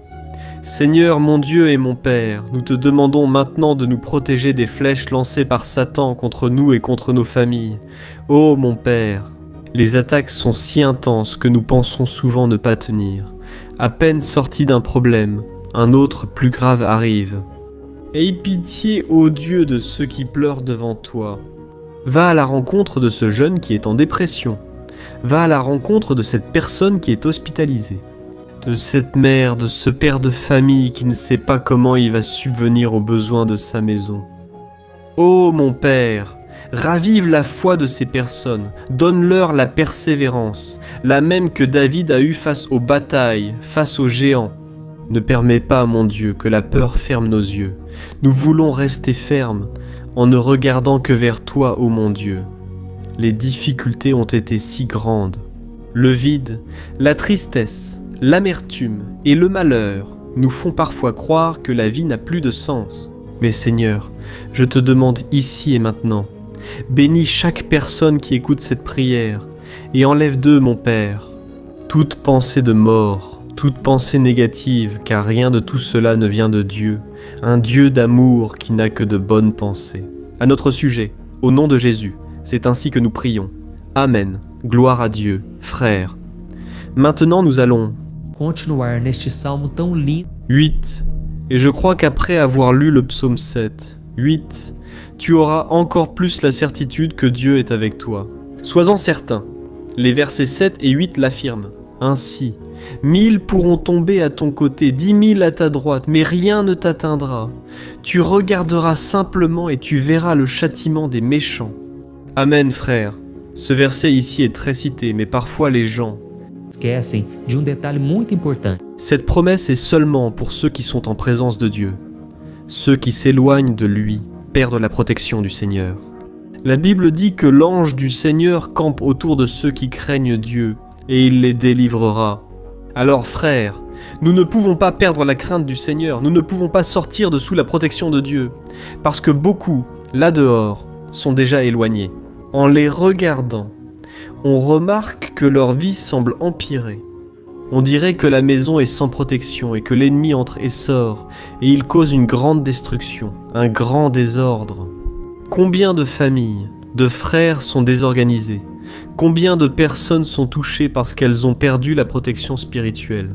Seigneur mon Dieu et mon Père, nous te demandons maintenant de nous protéger des flèches lancées par Satan contre nous et contre nos familles. Ô mon Père, les attaques sont si intenses que nous pensons souvent ne pas tenir. À peine sortis d'un problème, un autre plus grave arrive. Aie pitié, ô Dieu, de ceux qui pleurent devant toi. Va à la rencontre de ce jeune qui est en dépression. Va à la rencontre de cette personne qui est hospitalisée. De cette mère, de ce père de famille qui ne sait pas comment il va subvenir aux besoins de sa maison. Ô mon Père, ravive la foi de ces personnes, donne-leur la persévérance, la même que David a eue face aux batailles, face aux géants. Ne permets pas, mon Dieu, que la peur ferme nos yeux. Nous voulons rester fermes, en ne regardant que vers toi, ô mon Dieu. Les difficultés ont été si grandes. Le vide, la tristesse, l'amertume et le malheur nous font parfois croire que la vie n'a plus de sens. Mais Seigneur, je te demande ici et maintenant, bénis chaque personne qui écoute cette prière et enlève d'eux, mon Père, toute pensée de mort, toute pensée négative, car rien de tout cela ne vient de Dieu, un Dieu d'amour qui n'a que de bonnes pensées. À notre sujet, au nom de Jésus, c'est ainsi que nous prions. Amen. Gloire à Dieu, frères. Maintenant, nous allons Continuar neste salmo tão lindo. 8. Et je crois qu'après avoir lu le psaume 7, 8, tu auras encore plus la certitude que Dieu est avec toi. Sois-en certain. Les versets 7 et 8 l'affirment. Ainsi, 1000 pourront tomber à ton côté, 10 000 à ta droite, mais rien ne t'atteindra. Tu regarderas simplement et tu verras le châtiment des méchants. Amen, frère. Ce verset ici est très cité, mais parfois les gens Esquecem de detalhe muito importante. Cette promesse est seulement pour ceux qui sont en présence de Dieu. Ceux qui s'éloignent de lui perdent la protection du Seigneur. La Bible dit que l'ange du Seigneur campe autour de ceux qui craignent Dieu et il les délivrera. Alors frères, nous ne pouvons pas perdre la crainte du Seigneur, nous ne pouvons pas sortir de sous la protection de Dieu, parce que beaucoup, là dehors, sont déjà éloignés. En les regardant, on remarque que leur vie semble empirer. On dirait que la maison est sans protection et que l'ennemi entre et sort, et il cause une grande destruction, un grand désordre. Combien de familles, de frères sont désorganisés? Combien de personnes sont touchées parce qu'elles ont perdu la protection spirituelle?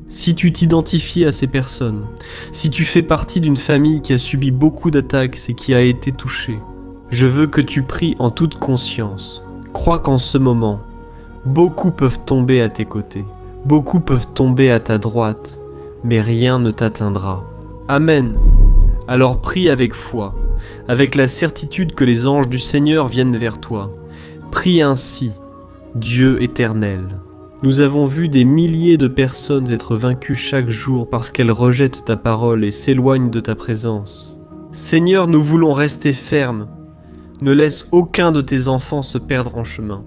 Si tu t'identifies à ces personnes, si tu fais partie d'une famille qui a subi beaucoup d'attaques et qui a été touchée, je veux que tu pries en toute conscience. Crois qu'en ce moment, beaucoup peuvent tomber à tes côtés, beaucoup peuvent tomber à ta droite, mais rien ne t'atteindra. Amen. Alors prie avec foi, avec la certitude que les anges du Seigneur viennent vers toi. Prie ainsi, Dieu éternel. Nous avons vu des milliers de personnes être vaincues chaque jour parce qu'elles rejettent ta parole et s'éloignent de ta présence. Seigneur, nous voulons rester fermes. Ne laisse aucun de tes enfants se perdre en chemin.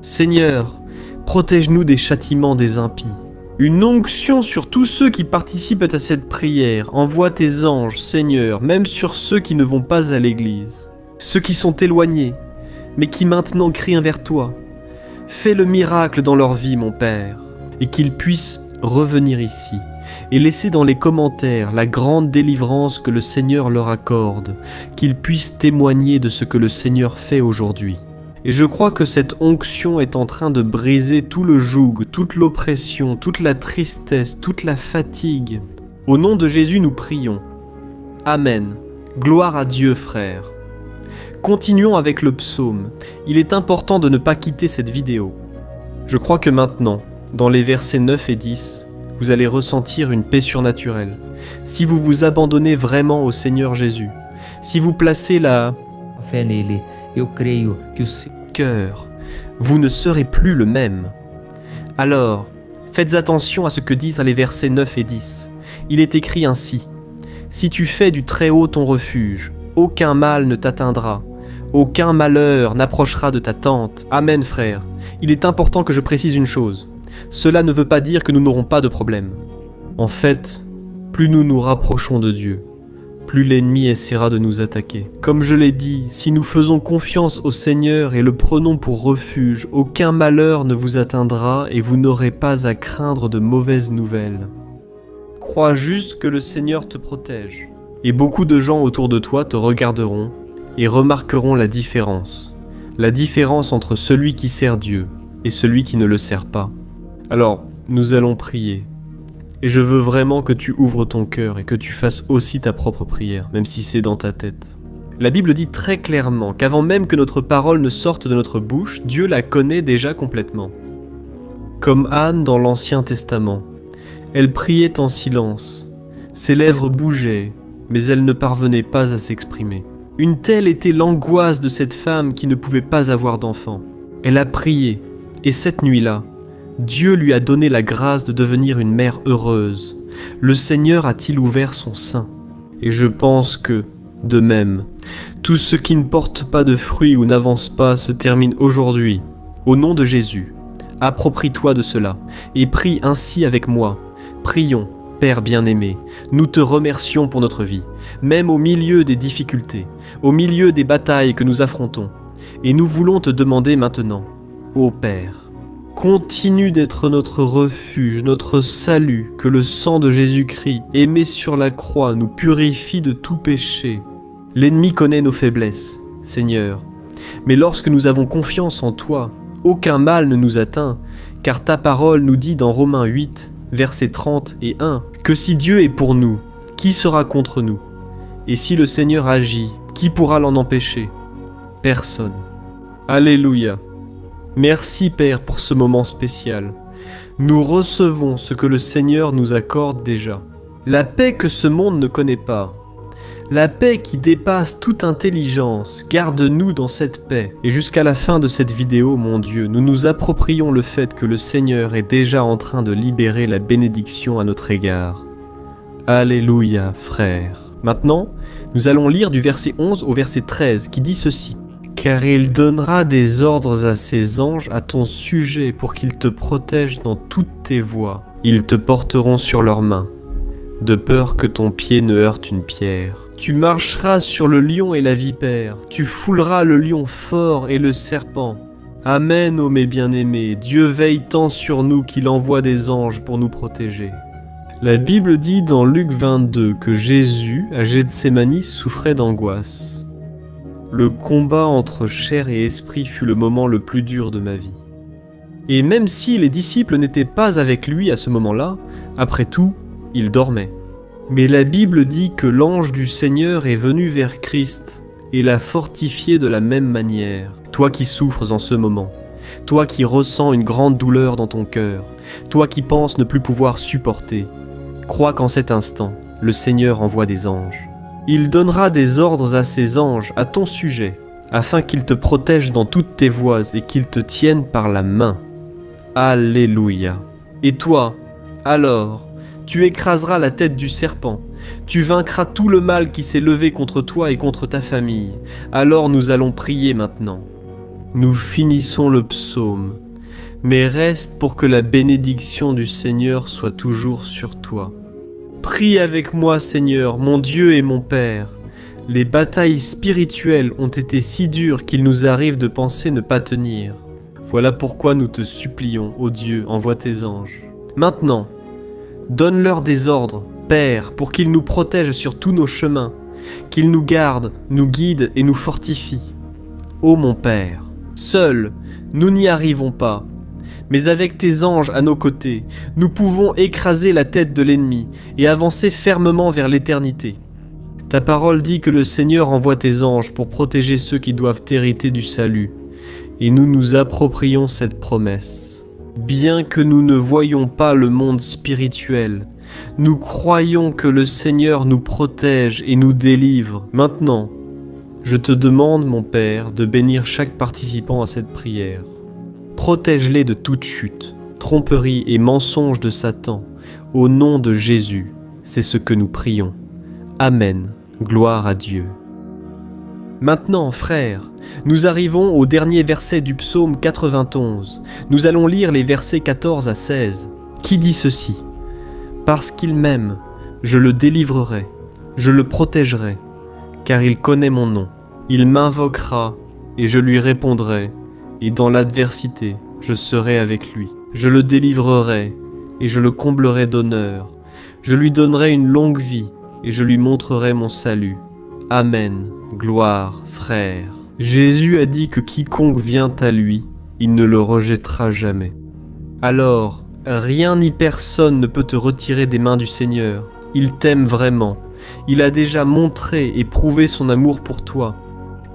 Seigneur, protège-nous des châtiments des impies. Une onction sur tous ceux qui participent à cette prière. Envoie tes anges, Seigneur, même sur ceux qui ne vont pas à l'église. Ceux qui sont éloignés, mais qui maintenant crient vers toi. Fais le miracle dans leur vie, mon Père, et qu'ils puissent revenir ici. Et laissez dans les commentaires la grande délivrance que le Seigneur leur accorde, qu'ils puissent témoigner de ce que le Seigneur fait aujourd'hui. Et je crois que cette onction est en train de briser tout le joug, toute l'oppression, toute la tristesse, toute la fatigue. Au nom de Jésus, nous prions. Amen. Gloire à Dieu, frères. Continuons avec le psaume. Il est important de ne pas quitter cette vidéo. Je crois que maintenant, dans les versets 9 et 10, vous allez ressentir une paix surnaturelle. Si vous vous abandonnez vraiment au Seigneur Jésus, si vous placez la Fé nele, eu creio que o seu cœur, vous ne serez plus le même. Alors, Faites attention à ce que disent les versets 9 et 10. Il est écrit ainsi : « Si tu fais du Très-Haut ton refuge, aucun mal ne t'atteindra, aucun malheur n'approchera de ta tente. » Amen, frère. Il est important que je précise une chose. Cela ne veut pas dire que nous n'aurons pas de problème. En fait, plus nous nous rapprochons de Dieu, plus l'ennemi essaiera de nous attaquer. Comme je l'ai dit, si nous faisons confiance au Seigneur et le prenons pour refuge, aucun malheur ne vous atteindra et vous n'aurez pas à craindre de mauvaises nouvelles. Crois juste que le Seigneur te protège. Et beaucoup de gens autour de toi te regarderont et remarqueront la différence entre celui qui sert Dieu et celui qui ne le sert pas. Alors, nous allons prier. Et je veux vraiment que tu ouvres ton cœur et que tu fasses aussi ta propre prière, même si c'est dans ta tête. La Bible dit très clairement qu'avant même que notre parole ne sorte de notre bouche, Dieu la connaît déjà complètement. Comme Anne dans l'Ancien Testament, elle priait en silence. Ses lèvres bougeaient, mais elle ne parvenait pas à s'exprimer. Une telle était l'angoisse de cette femme qui ne pouvait pas avoir d'enfant. Elle a prié, et cette nuit-là, Dieu lui a donné la grâce de devenir une mère heureuse. Le Seigneur a-t-il ouvert son sein? Et je pense que, de même, tout ce qui ne porte pas de fruits ou n'avance pas se termine aujourd'hui. Au nom de Jésus, approprie-toi de cela et prie ainsi avec moi. Prions, Père bien-aimé, nous te remercions pour notre vie, même au milieu des difficultés, au milieu des batailles que nous affrontons. Et nous voulons te demander maintenant, ô Père, continue d'être notre refuge, notre salut, que le sang de Jésus-Christ, aimé sur la croix, nous purifie de tout péché. L'ennemi connaît nos faiblesses, Seigneur, mais lorsque nous avons confiance en toi, aucun mal ne nous atteint, car ta parole nous dit dans Romains 8, versets 30 et 1, que si Dieu est pour nous, qui sera contre nous? Et si le Seigneur agit, qui pourra l'en empêcher? Personne. Alléluia. Merci Père pour ce moment spécial. Nous recevons ce que le Seigneur nous accorde déjà. La paix que ce monde ne connaît pas. La paix qui dépasse toute intelligence. Garde-nous dans cette paix. Et jusqu'à la fin de cette vidéo, mon Dieu, nous nous approprions le fait que le Seigneur est déjà en train de libérer la bénédiction à notre égard. Alléluia, frère. Maintenant, nous allons lire du verset 11 au verset 13 qui dit ceci. Car il donnera des ordres à ses anges à ton sujet pour qu'ils te protègent dans toutes tes voies. Ils te porteront sur leurs mains, de peur que ton pied ne heurte une pierre. Tu marcheras sur le lion et la vipère, tu fouleras le lion fort et le serpent. Amen, ô mes bien-aimés, Dieu veille tant sur nous qu'il envoie des anges pour nous protéger. La Bible dit dans Luc 22 que Jésus, à Gethsémani, souffrait d'angoisse. Le combat entre chair et esprit fut le moment le plus dur de ma vie. Et même si les disciples n'étaient pas avec lui à ce moment-là, après tout, il dormait. Mais la Bible dit que l'ange du Seigneur est venu vers Christ et l'a fortifié de la même manière. Toi qui souffres en ce moment, toi qui ressens une grande douleur dans ton cœur, toi qui penses ne plus pouvoir supporter, crois qu'en cet instant, le Seigneur envoie des anges. Il donnera des ordres à ses anges à ton sujet, afin qu'ils te protègent dans toutes tes voies et qu'ils te tiennent par la main. Alléluia. Et toi, alors, tu écraseras la tête du serpent, tu vaincras tout le mal qui s'est levé contre toi et contre ta famille. Alors nous allons prier maintenant. Nous finissons le psaume, mais reste pour que la bénédiction du Seigneur soit toujours sur toi. Prie avec moi, Seigneur, mon Dieu et mon Père. Les batailles spirituelles ont été si dures qu'il nous arrive de penser ne pas tenir. Voilà pourquoi nous te supplions, ô Dieu, envoie tes anges. Maintenant, donne-leur des ordres, Père, pour qu'ils nous protègent sur tous nos chemins, qu'ils nous gardent, nous guident et nous fortifient. Ô mon Père, seuls, nous n'y arrivons pas. Mais avec tes anges à nos côtés, nous pouvons écraser la tête de l'ennemi et avancer fermement vers l'éternité. Ta parole dit que le Seigneur envoie tes anges pour protéger ceux qui doivent hériter du salut, et nous nous approprions cette promesse. Bien que nous ne voyions pas le monde spirituel, nous croyons que le Seigneur nous protège et nous délivre. Maintenant, je te demande, mon Père, de bénir chaque participant à cette prière. Protège-les de toute chute, tromperie et mensonge de Satan. Au nom de Jésus, c'est ce que nous prions. Amen. Gloire à Dieu. Maintenant, frères, nous arrivons au dernier verset du psaume 91. Nous allons lire les versets 14 à 16, qui dit ceci. « Parce qu'il m'aime, je le délivrerai, je le protégerai, car il connaît mon nom. Il m'invoquera, et je lui répondrai, et dans l'adversité, je serai avec lui. Je le délivrerai, et je le comblerai d'honneur. Je lui donnerai une longue vie, et je lui montrerai mon salut. Amen. Gloire, frère. » Jésus a dit que quiconque vient à lui, il ne le rejettera jamais. Alors, rien ni personne ne peut te retirer des mains du Seigneur. Il t'aime vraiment. Il a déjà montré et prouvé son amour pour toi.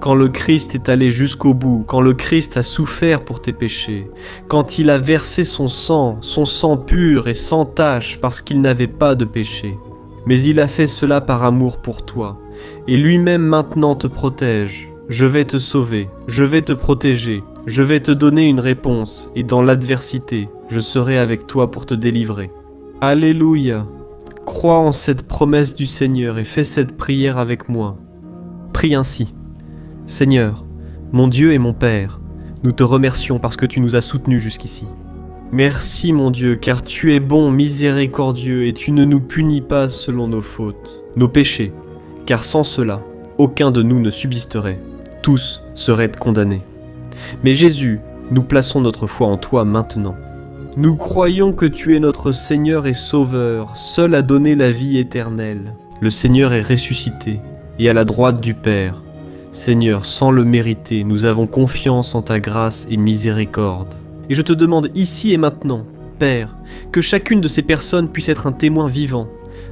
Quand le Christ est allé jusqu'au bout, quand le Christ a souffert pour tes péchés, quand il a versé son sang pur et sans tache parce qu'il n'avait pas de péché. Mais il a fait cela par amour pour toi, et lui-même maintenant te protège. Je vais te sauver, je vais te protéger, je vais te donner une réponse, et dans l'adversité, je serai avec toi pour te délivrer. Alléluia! Crois en cette promesse du Seigneur et fais cette prière avec moi. Prie ainsi. Seigneur, mon Dieu et mon Père, nous te remercions parce que tu nous as soutenus jusqu'ici. Merci mon Dieu, car tu es bon, miséricordieux, et tu ne nous punis pas selon nos fautes, nos péchés, car sans cela, aucun de nous ne subsisterait. Tous seraient condamnés. Mais Jésus, nous plaçons notre foi en toi maintenant. Nous croyons que tu es notre Seigneur et Sauveur, seul à donner la vie éternelle. Le Seigneur est ressuscité et à la droite du Père. Seigneur, sans le mériter, nous avons confiance en ta grâce et miséricorde. Et je te demande ici et maintenant, Père, que chacune de ces personnes puisse être un témoin vivant,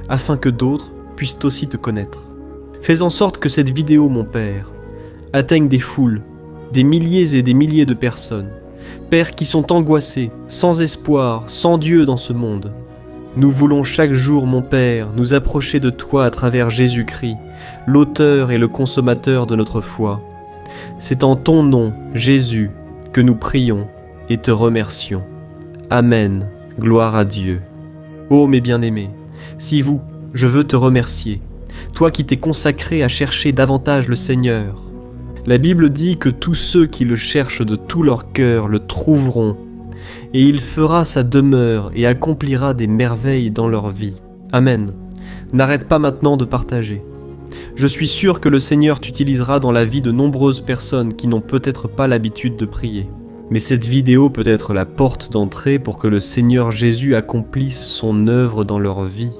afin que d'autres puissent aussi te connaître. Fais en sorte que cette vidéo, mon Père, atteigne des foules, des milliers et des milliers de personnes, Père, qui sont angoissés, sans espoir, sans Dieu dans ce monde. Nous voulons chaque jour, mon Père, nous approcher de toi à travers Jésus-Christ, l'auteur et le consommateur de notre foi. C'est en ton nom, Jésus, que nous prions et te remercions. Amen. Gloire à Dieu. Ô mes bien-aimés, si vous, je veux te remercier, toi qui t'es consacré à chercher davantage le Seigneur. La Bible dit que tous ceux qui le cherchent de tout leur cœur le trouveront, et il fera sa demeure et accomplira des merveilles dans leur vie. Amen. N'arrête pas maintenant de partager. Je suis sûr que le Seigneur t'utilisera dans la vie de nombreuses personnes qui n'ont peut-être pas l'habitude de prier. Mais cette vidéo peut être la porte d'entrée pour que le Seigneur Jésus accomplisse son œuvre dans leur vie.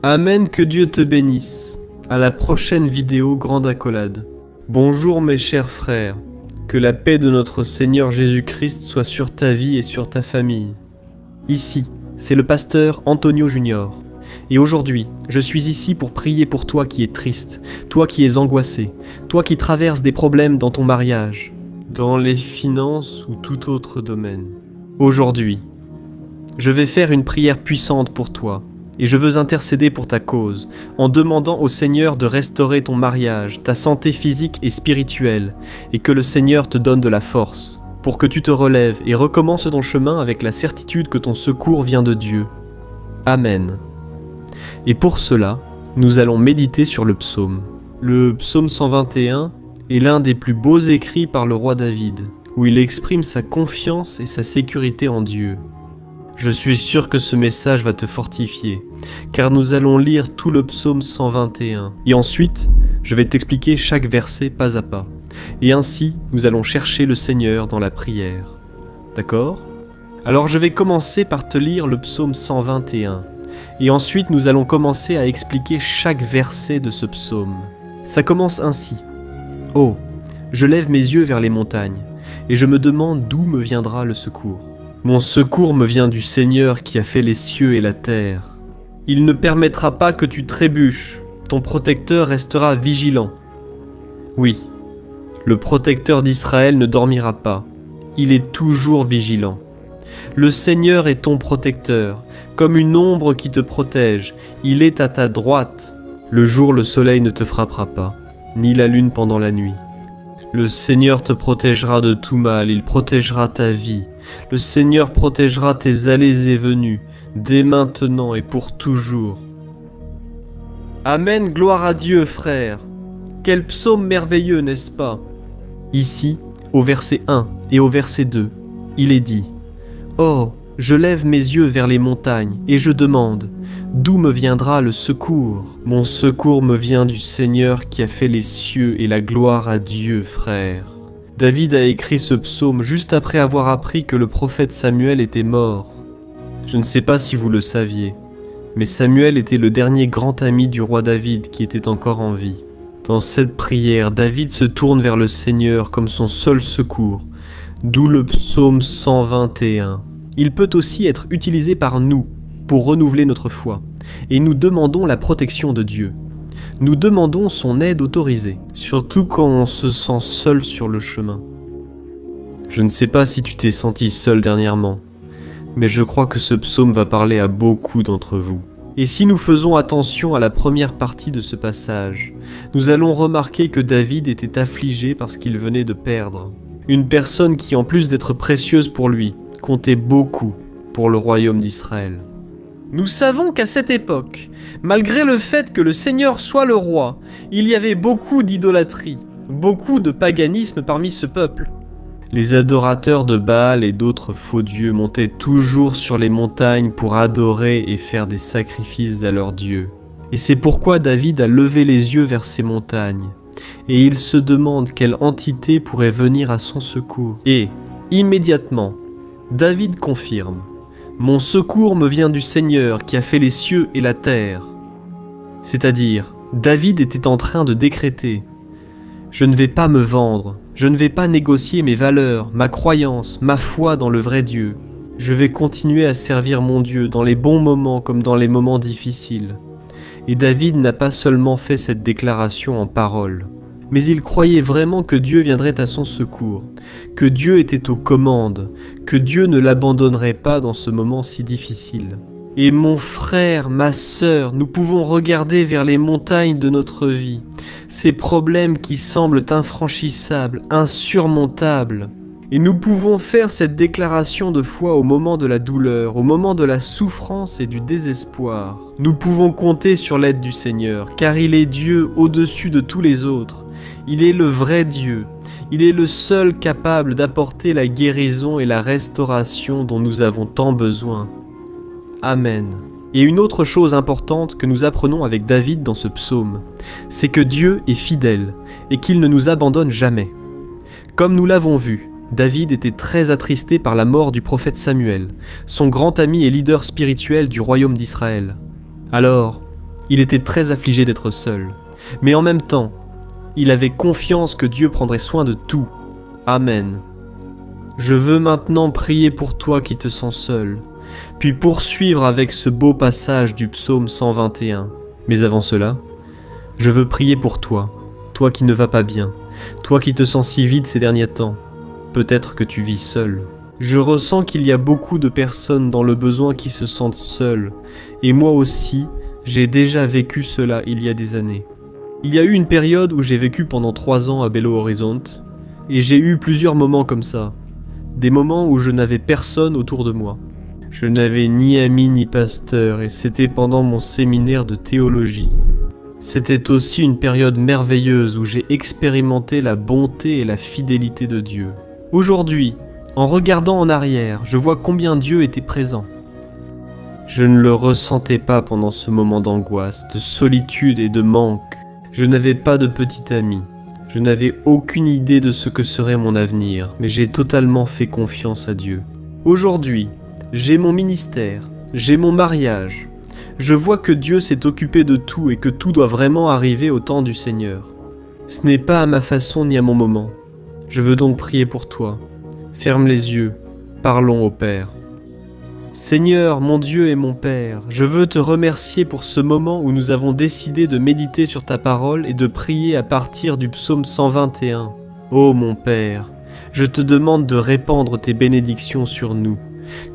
Amen, que Dieu te bénisse. À la prochaine vidéo Grande Accolade. Bonjour mes chers frères, que la paix de notre Seigneur Jésus-Christ soit sur ta vie et sur ta famille. Ici, c'est le pasteur Antonio Junior, et aujourd'hui, je suis ici pour prier pour toi qui es triste, toi qui es angoissé, toi qui traverses des problèmes dans ton mariage, dans les finances ou tout autre domaine. Aujourd'hui, je vais faire une prière puissante pour toi, et je veux intercéder pour ta cause, en demandant au Seigneur de restaurer ton mariage, ta santé physique et spirituelle, et que le Seigneur te donne de la force, pour que tu te relèves et recommences ton chemin avec la certitude que ton secours vient de Dieu. Amen. Et pour cela, nous allons méditer sur le psaume. Le psaume 121 est l'un des plus beaux écrits par le roi David, où il exprime sa confiance et sa sécurité en Dieu. Je suis sûr que ce message va te fortifier, car nous allons lire tout le psaume 121. Et ensuite, je vais t'expliquer chaque verset pas à pas. Et ainsi, nous allons chercher le Seigneur dans la prière. D'accord ? Alors je vais commencer par te lire le psaume 121. Et ensuite, nous allons commencer à expliquer chaque verset de ce psaume. Ça commence ainsi. « Oh, je lève mes yeux vers les montagnes, et je me demande d'où me viendra le secours. Mon secours me vient du Seigneur qui a fait les cieux et la terre. Il ne permettra pas que tu trébuches, ton protecteur restera vigilant. Oui, le protecteur d'Israël ne dormira pas, il est toujours vigilant. Le Seigneur est ton protecteur, comme une ombre qui te protège, il est à ta droite. Le jour, le soleil ne te frappera pas, ni la lune pendant la nuit. Le Seigneur te protégera de tout mal, il protégera ta vie. Le Seigneur protégera tes allées et venues, dès maintenant et pour toujours. Amen, gloire à Dieu, frère. Quel psaume merveilleux, n'est-ce pas? Ici, au verset 1 et au verset 2, il est dit « Oh, je lève mes yeux vers les montagnes et je demande, d'où me viendra le secours? Mon secours me vient du Seigneur qui a fait les cieux et la gloire à Dieu, frère. » David a écrit ce psaume juste après avoir appris que le prophète Samuel était mort. Je ne sais pas si vous le saviez, mais Samuel était le dernier grand ami du roi David qui était encore en vie. Dans cette prière, David se tourne vers le Seigneur comme son seul secours, d'où le psaume 121. Il peut aussi être utilisé par nous pour renouveler notre foi, et nous demandons la protection de Dieu. Nous demandons son aide autorisée, surtout quand on se sent seul sur le chemin. Je ne sais pas si tu t'es senti seul dernièrement, mais je crois que ce psaume va parler à beaucoup d'entre vous. Et si nous faisons attention à la première partie de ce passage, nous allons remarquer que David était affligé parce qu'il venait de perdre une personne qui, en plus d'être précieuse pour lui, comptait beaucoup pour le royaume d'Israël. Nous savons qu'à cette époque, malgré le fait que le Seigneur soit le roi, il y avait beaucoup d'idolâtrie, beaucoup de paganisme parmi ce peuple. Les adorateurs de Baal et d'autres faux dieux montaient toujours sur les montagnes pour adorer et faire des sacrifices à leurs dieux. Et c'est pourquoi David a levé les yeux vers ces montagnes, et il se demande quelle entité pourrait venir à son secours. Et, immédiatement, David confirme « Mon secours me vient du Seigneur qui a fait les cieux et la terre ». C'est-à-dire, David était en train de décréter « Je ne vais pas me vendre, je ne vais pas négocier mes valeurs, ma croyance, ma foi dans le vrai Dieu. Je vais continuer à servir mon Dieu dans les bons moments comme dans les moments difficiles. » Et David n'a pas seulement fait cette déclaration en paroles, mais il croyait vraiment que Dieu viendrait à son secours, que Dieu était aux commandes, que Dieu ne l'abandonnerait pas dans ce moment si difficile. Et mon frère, ma sœur, nous pouvons regarder vers les montagnes de notre vie, ces problèmes qui semblent infranchissables, insurmontables. Et nous pouvons faire cette déclaration de foi au moment de la douleur, au moment de la souffrance et du désespoir. Nous pouvons compter sur l'aide du Seigneur, car il est Dieu au-dessus de tous les autres. Il est le vrai Dieu. Il est le seul capable d'apporter la guérison et la restauration dont nous avons tant besoin. Amen. Et une autre chose importante que nous apprenons avec David dans ce psaume, c'est que Dieu est fidèle et qu'il ne nous abandonne jamais. Comme nous l'avons vu, David était très attristé par la mort du prophète Samuel, son grand ami et leader spirituel du royaume d'Israël. Alors, il était très affligé d'être seul, mais en même temps, il avait confiance que Dieu prendrait soin de tout. Amen. Je veux maintenant prier pour toi qui te sens seul, puis poursuivre avec ce beau passage du psaume 121. Mais avant cela, je veux prier pour toi, toi qui ne vas pas bien, toi qui te sens si vide ces derniers temps. Peut-être que tu vis seul. Je ressens qu'il y a beaucoup de personnes dans le besoin qui se sentent seules, et moi aussi, j'ai déjà vécu cela il y a des années. Il y a eu une période où j'ai vécu pendant 3 ans à Belo Horizonte, et j'ai eu plusieurs moments comme ça, des moments où je n'avais personne autour de moi. Je n'avais ni amis ni pasteur, et c'était pendant mon séminaire de théologie. C'était aussi une période merveilleuse où j'ai expérimenté la bonté et la fidélité de Dieu. Aujourd'hui, en regardant en arrière, je vois combien Dieu était présent. Je ne le ressentais pas pendant ce moment d'angoisse, de solitude et de manque. Je n'avais pas de petit ami. Je n'avais aucune idée de ce que serait mon avenir, mais j'ai totalement fait confiance à Dieu. Aujourd'hui, j'ai mon ministère, j'ai mon mariage. Je vois que Dieu s'est occupé de tout et que tout doit vraiment arriver au temps du Seigneur. Ce n'est pas à ma façon ni à mon moment. Je veux donc prier pour toi. Ferme les yeux, parlons au Père. Seigneur, mon Dieu et mon Père, je veux te remercier pour ce moment où nous avons décidé de méditer sur ta parole et de prier à partir du psaume 121. Ô mon Père, je te demande de répandre tes bénédictions sur nous.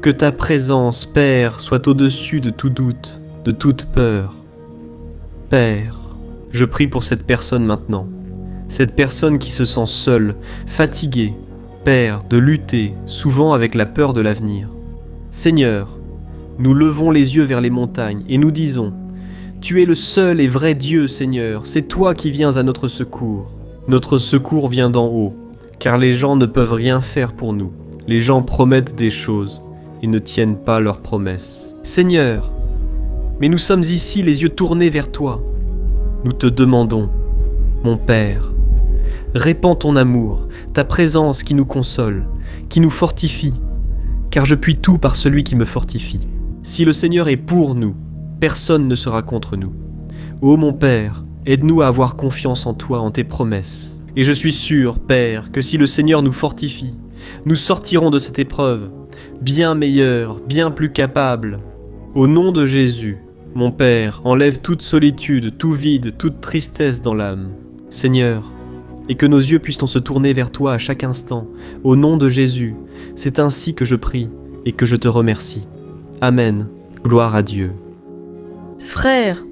Que ta présence, Père, soit au-dessus de tout doute, de toute peur. Père, je prie pour cette personne maintenant. Cette personne qui se sent seule, fatiguée, Père, de lutter, souvent avec la peur de l'avenir. Seigneur, nous levons les yeux vers les montagnes et nous disons « Tu es le seul et vrai Dieu, Seigneur, c'est toi qui viens à notre secours. Notre secours vient d'en haut, car les gens ne peuvent rien faire pour nous. Les gens promettent des choses et ne tiennent pas leurs promesses. Seigneur, mais nous sommes ici les yeux tournés vers toi. Nous te demandons, mon Père, répands ton amour, ta présence qui nous console, qui nous fortifie, car je puis tout par celui qui me fortifie. Si le Seigneur est pour nous, personne ne sera contre nous. Ô mon Père, aide-nous à avoir confiance en toi, en tes promesses. Et je suis sûr, Père, que si le Seigneur nous fortifie, nous sortirons de cette épreuve, bien meilleurs, bien plus capables. Au nom de Jésus, mon Père, enlève toute solitude, tout vide, toute tristesse dans l'âme. Seigneur, et que nos yeux puissent se tourner vers toi à chaque instant, au nom de Jésus. C'est ainsi que je prie et que je te remercie. Amen. Gloire à Dieu. Frères,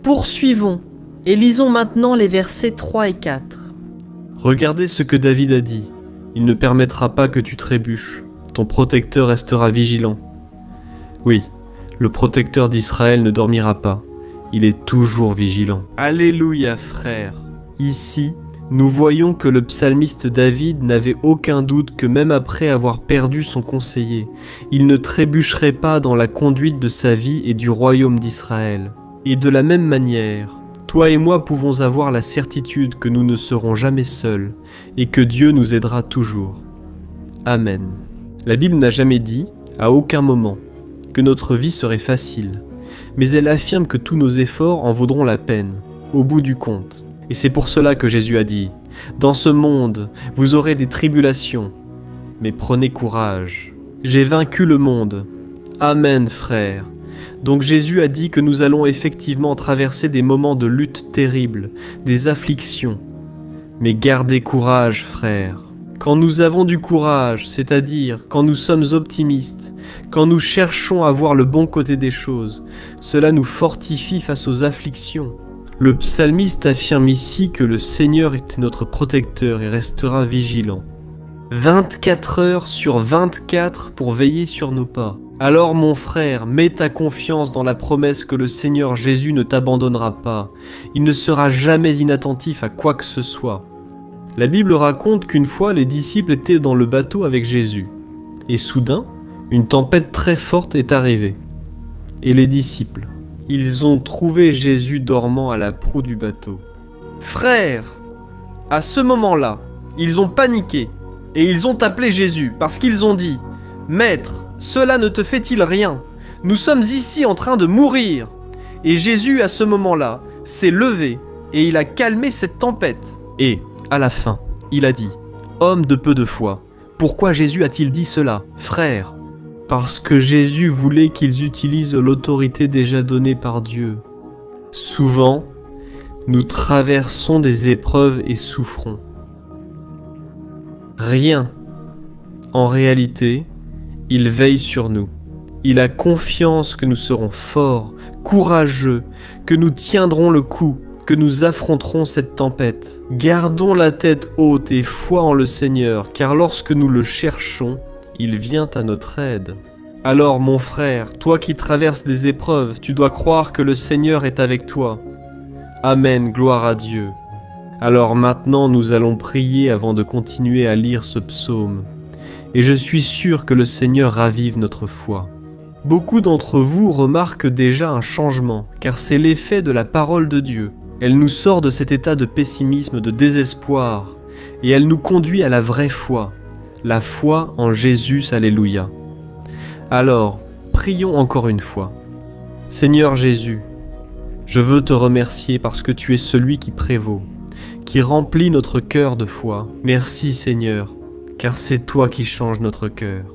poursuivons et lisons maintenant les versets 3 et 4. Regardez ce que David a dit. Il ne permettra pas que tu trébuches. Ton protecteur restera vigilant. Oui, le protecteur d'Israël ne dormira pas. Il est toujours vigilant. Alléluia, frères. Ici, nous voyons que le psalmiste David n'avait aucun doute que même après avoir perdu son conseiller, il ne trébucherait pas dans la conduite de sa vie et du royaume d'Israël. Et de la même manière, toi et moi pouvons avoir la certitude que nous ne serons jamais seuls et que Dieu nous aidera toujours. Amen. La Bible n'a jamais dit, à aucun moment, que notre vie serait facile, mais elle affirme que tous nos efforts en vaudront la peine, au bout du compte. Et c'est pour cela que Jésus a dit « Dans ce monde, vous aurez des tribulations, mais prenez courage. J'ai vaincu le monde. » Amen, frères. Donc Jésus a dit que nous allons effectivement traverser des moments de lutte terribles, des afflictions. Mais gardez courage, frères. Quand nous avons du courage, c'est-à-dire quand nous sommes optimistes, quand nous cherchons à voir le bon côté des choses, cela nous fortifie face aux afflictions. Le psalmiste affirme ici que le Seigneur est notre protecteur et restera vigilant. 24 heures sur 24 pour veiller sur nos pas. Alors mon frère, mets ta confiance dans la promesse que le Seigneur Jésus ne t'abandonnera pas. Il ne sera jamais inattentif à quoi que ce soit. La Bible raconte qu'une fois les disciples étaient dans le bateau avec Jésus. Et soudain, une tempête très forte est arrivée. Et les disciples, ils ont trouvé Jésus dormant à la proue du bateau. Frères, à ce moment-là, ils ont paniqué et ils ont appelé Jésus parce qu'ils ont dit « Maître, cela ne te fait-il rien? Nous sommes ici en train de mourir. » Et Jésus, à ce moment-là, s'est levé et il a calmé cette tempête. Et, à la fin, il a dit « Homme de peu de foi, pourquoi Jésus a-t-il dit cela? Frères, parce que Jésus voulait qu'ils utilisent l'autorité déjà donnée par Dieu. Souvent, nous traversons des épreuves et souffrons. Rien. En réalité, il veille sur nous. Il a confiance que nous serons forts, courageux, que nous tiendrons le coup, que nous affronterons cette tempête. Gardons la tête haute et foi en le Seigneur, car lorsque nous le cherchons, il vient à notre aide. Alors mon frère, toi qui traverses des épreuves, tu dois croire que le Seigneur est avec toi. Amen, gloire à Dieu. Alors maintenant nous allons prier avant de continuer à lire ce psaume. Et je suis sûr que le Seigneur ravive notre foi. Beaucoup d'entre vous remarquent déjà un changement, car c'est l'effet de la parole de Dieu. Elle nous sort de cet état de pessimisme, de désespoir, et elle nous conduit à la vraie foi, la foi en Jésus, alléluia. Alors, prions encore une fois. Seigneur Jésus, je veux te remercier parce que tu es celui qui prévaut, qui remplit notre cœur de foi. Merci Seigneur, car c'est toi qui changes notre cœur.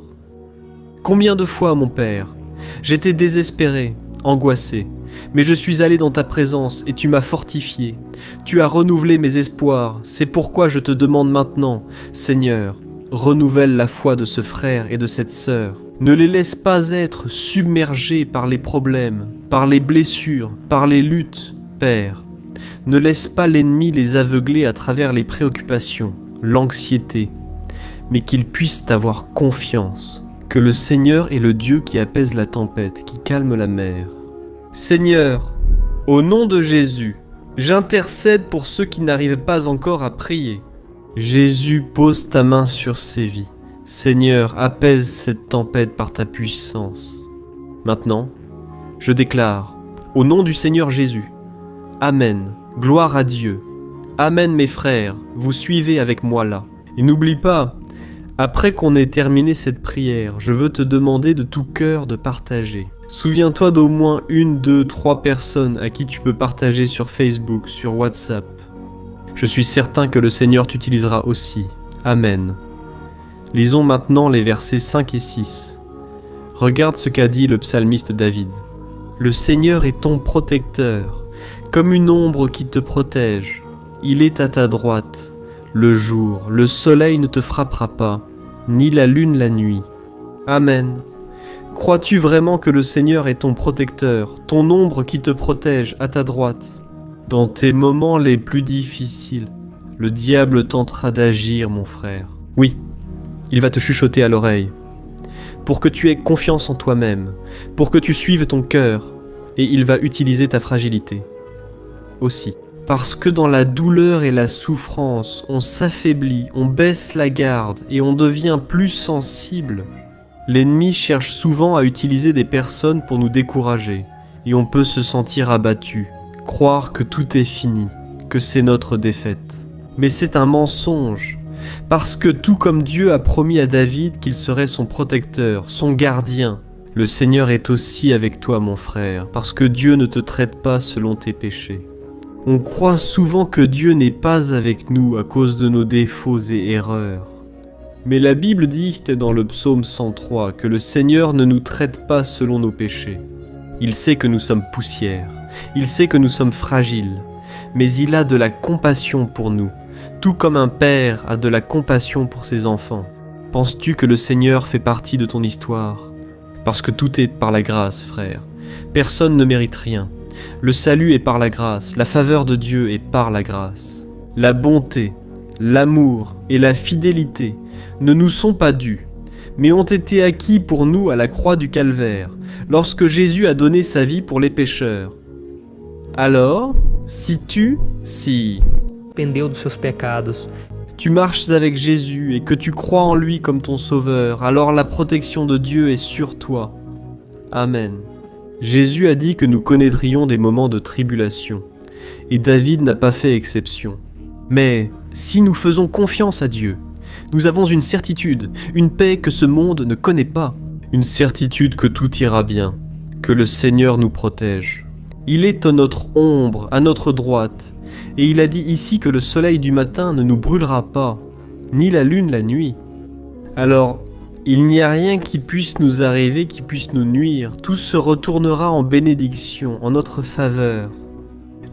Combien de fois, mon Père, j'étais désespéré, angoissé, mais je suis allé dans ta présence et tu m'as fortifié. Tu as renouvelé mes espoirs, c'est pourquoi je te demande maintenant, Seigneur, renouvelle la foi de ce frère et de cette sœur. Ne les laisse pas être submergés par les problèmes, par les blessures, par les luttes, Père. Ne laisse pas l'ennemi les aveugler à travers les préoccupations, l'anxiété, mais qu'ils puissent avoir confiance que le Seigneur est le Dieu qui apaise la tempête, qui calme la mer. Seigneur, au nom de Jésus, j'intercède pour ceux qui n'arrivent pas encore à prier. Jésus, pose ta main sur ces vies. Seigneur, apaise cette tempête par ta puissance. Maintenant, je déclare, au nom du Seigneur Jésus, Amen, gloire à Dieu. Amen mes frères, vous suivez avec moi là. Et n'oublie pas, après qu'on ait terminé cette prière, je veux te demander de tout cœur de partager. Souviens-toi d'au moins 1, 2, 3 personnes à qui tu peux partager sur Facebook, sur WhatsApp. Je suis certain que le Seigneur t'utilisera aussi. Amen. Lisons maintenant les versets 5 et 6. Regarde ce qu'a dit le psalmiste David. Le Seigneur est ton protecteur, comme une ombre qui te protège. Il est à ta droite. Le jour, le soleil ne te frappera pas, ni la lune la nuit. Amen. Crois-tu vraiment que le Seigneur est ton protecteur, ton ombre qui te protège à ta droite? Dans tes moments les plus difficiles, le diable tentera d'agir, mon frère. Oui, il va te chuchoter à l'oreille, pour que tu aies confiance en toi-même, pour que tu suives ton cœur, et il va utiliser ta fragilité. Aussi. Parce que dans la douleur et la souffrance, on s'affaiblit, on baisse la garde et on devient plus sensible. L'ennemi cherche souvent à utiliser des personnes pour nous décourager, et on peut se sentir abattu, croire que tout est fini, que c'est notre défaite. Mais c'est un mensonge, parce que tout comme Dieu a promis à David qu'il serait son protecteur, son gardien, le Seigneur est aussi avec toi mon frère, parce que Dieu ne te traite pas selon tes péchés. On croit souvent que Dieu n'est pas avec nous à cause de nos défauts et erreurs. Mais la Bible dit dans le psaume 103 que le Seigneur ne nous traite pas selon nos péchés. Il sait que nous sommes poussière, il sait que nous sommes fragiles, mais il a de la compassion pour nous, tout comme un père a de la compassion pour ses enfants. Penses-tu que le Seigneur fait partie de ton histoire? Parce que tout est par la grâce, frère. Personne ne mérite rien. Le salut est par la grâce, la faveur de Dieu est par la grâce. La bonté, l'amour et la fidélité ne nous sont pas dus, mais ont été acquis pour nous à la croix du Calvaire, lorsque Jésus a donné sa vie pour les pécheurs. Alors, si Arrependeu dos seus pecados, tu marches avec Jésus et que tu crois en lui comme ton sauveur, alors la protection de Dieu est sur toi. Amen. Jésus a dit que nous connaîtrions des moments de tribulation, et David n'a pas fait exception. Mais si nous faisons confiance à Dieu, nous avons une certitude, une paix que ce monde ne connaît pas, une certitude que tout ira bien, que le Seigneur nous protège. Il est notre ombre, à notre droite, et il a dit ici que le soleil du matin ne nous brûlera pas, ni la lune la nuit. Alors, il n'y a rien qui puisse nous arriver, qui puisse nous nuire. Tout se retournera en bénédiction, en notre faveur.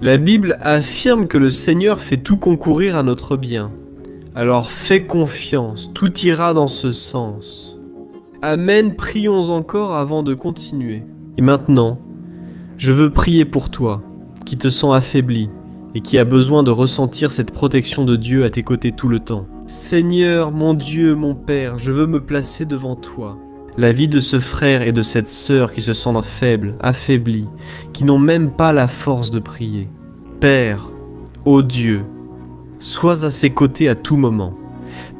La Bible affirme que le Seigneur fait tout concourir à notre bien. Alors fais confiance, tout ira dans ce sens. Amen, prions encore avant de continuer. Et maintenant, je veux prier pour toi, qui te sens affaibli et qui a besoin de ressentir cette protection de Dieu à tes côtés tout le temps. Seigneur, mon Dieu, mon Père, je veux me placer devant toi. La vie de ce frère et de cette sœur qui se sentent faibles, affaiblis, qui n'ont même pas la force de prier. Père, ô Dieu, sois à ses côtés à tout moment.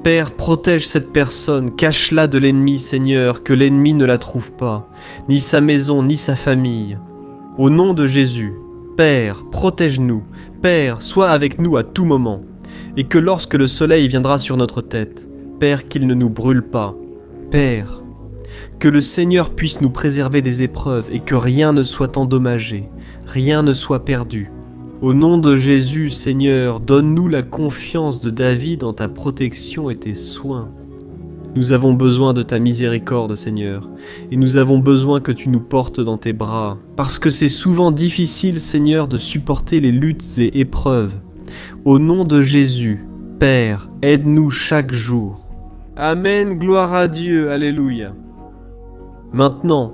Père, protège cette personne, cache-la de l'ennemi, Seigneur, que l'ennemi ne la trouve pas, ni sa maison, ni sa famille. Au nom de Jésus, Père, protège-nous. Père, sois avec nous à tout moment. Et que lorsque le soleil viendra sur notre tête, Père, qu'il ne nous brûle pas. Père, que le Seigneur puisse nous préserver des épreuves et que rien ne soit endommagé, rien ne soit perdu. Au nom de Jésus, Seigneur, donne-nous la confiance de David en ta protection et tes soins. Nous avons besoin de ta miséricorde, Seigneur, et nous avons besoin que tu nous portes dans tes bras, parce que c'est souvent difficile, Seigneur, de supporter les luttes et épreuves. Au nom de Jésus, Père, aide-nous chaque jour. Amen, gloire à Dieu, alléluia. Maintenant,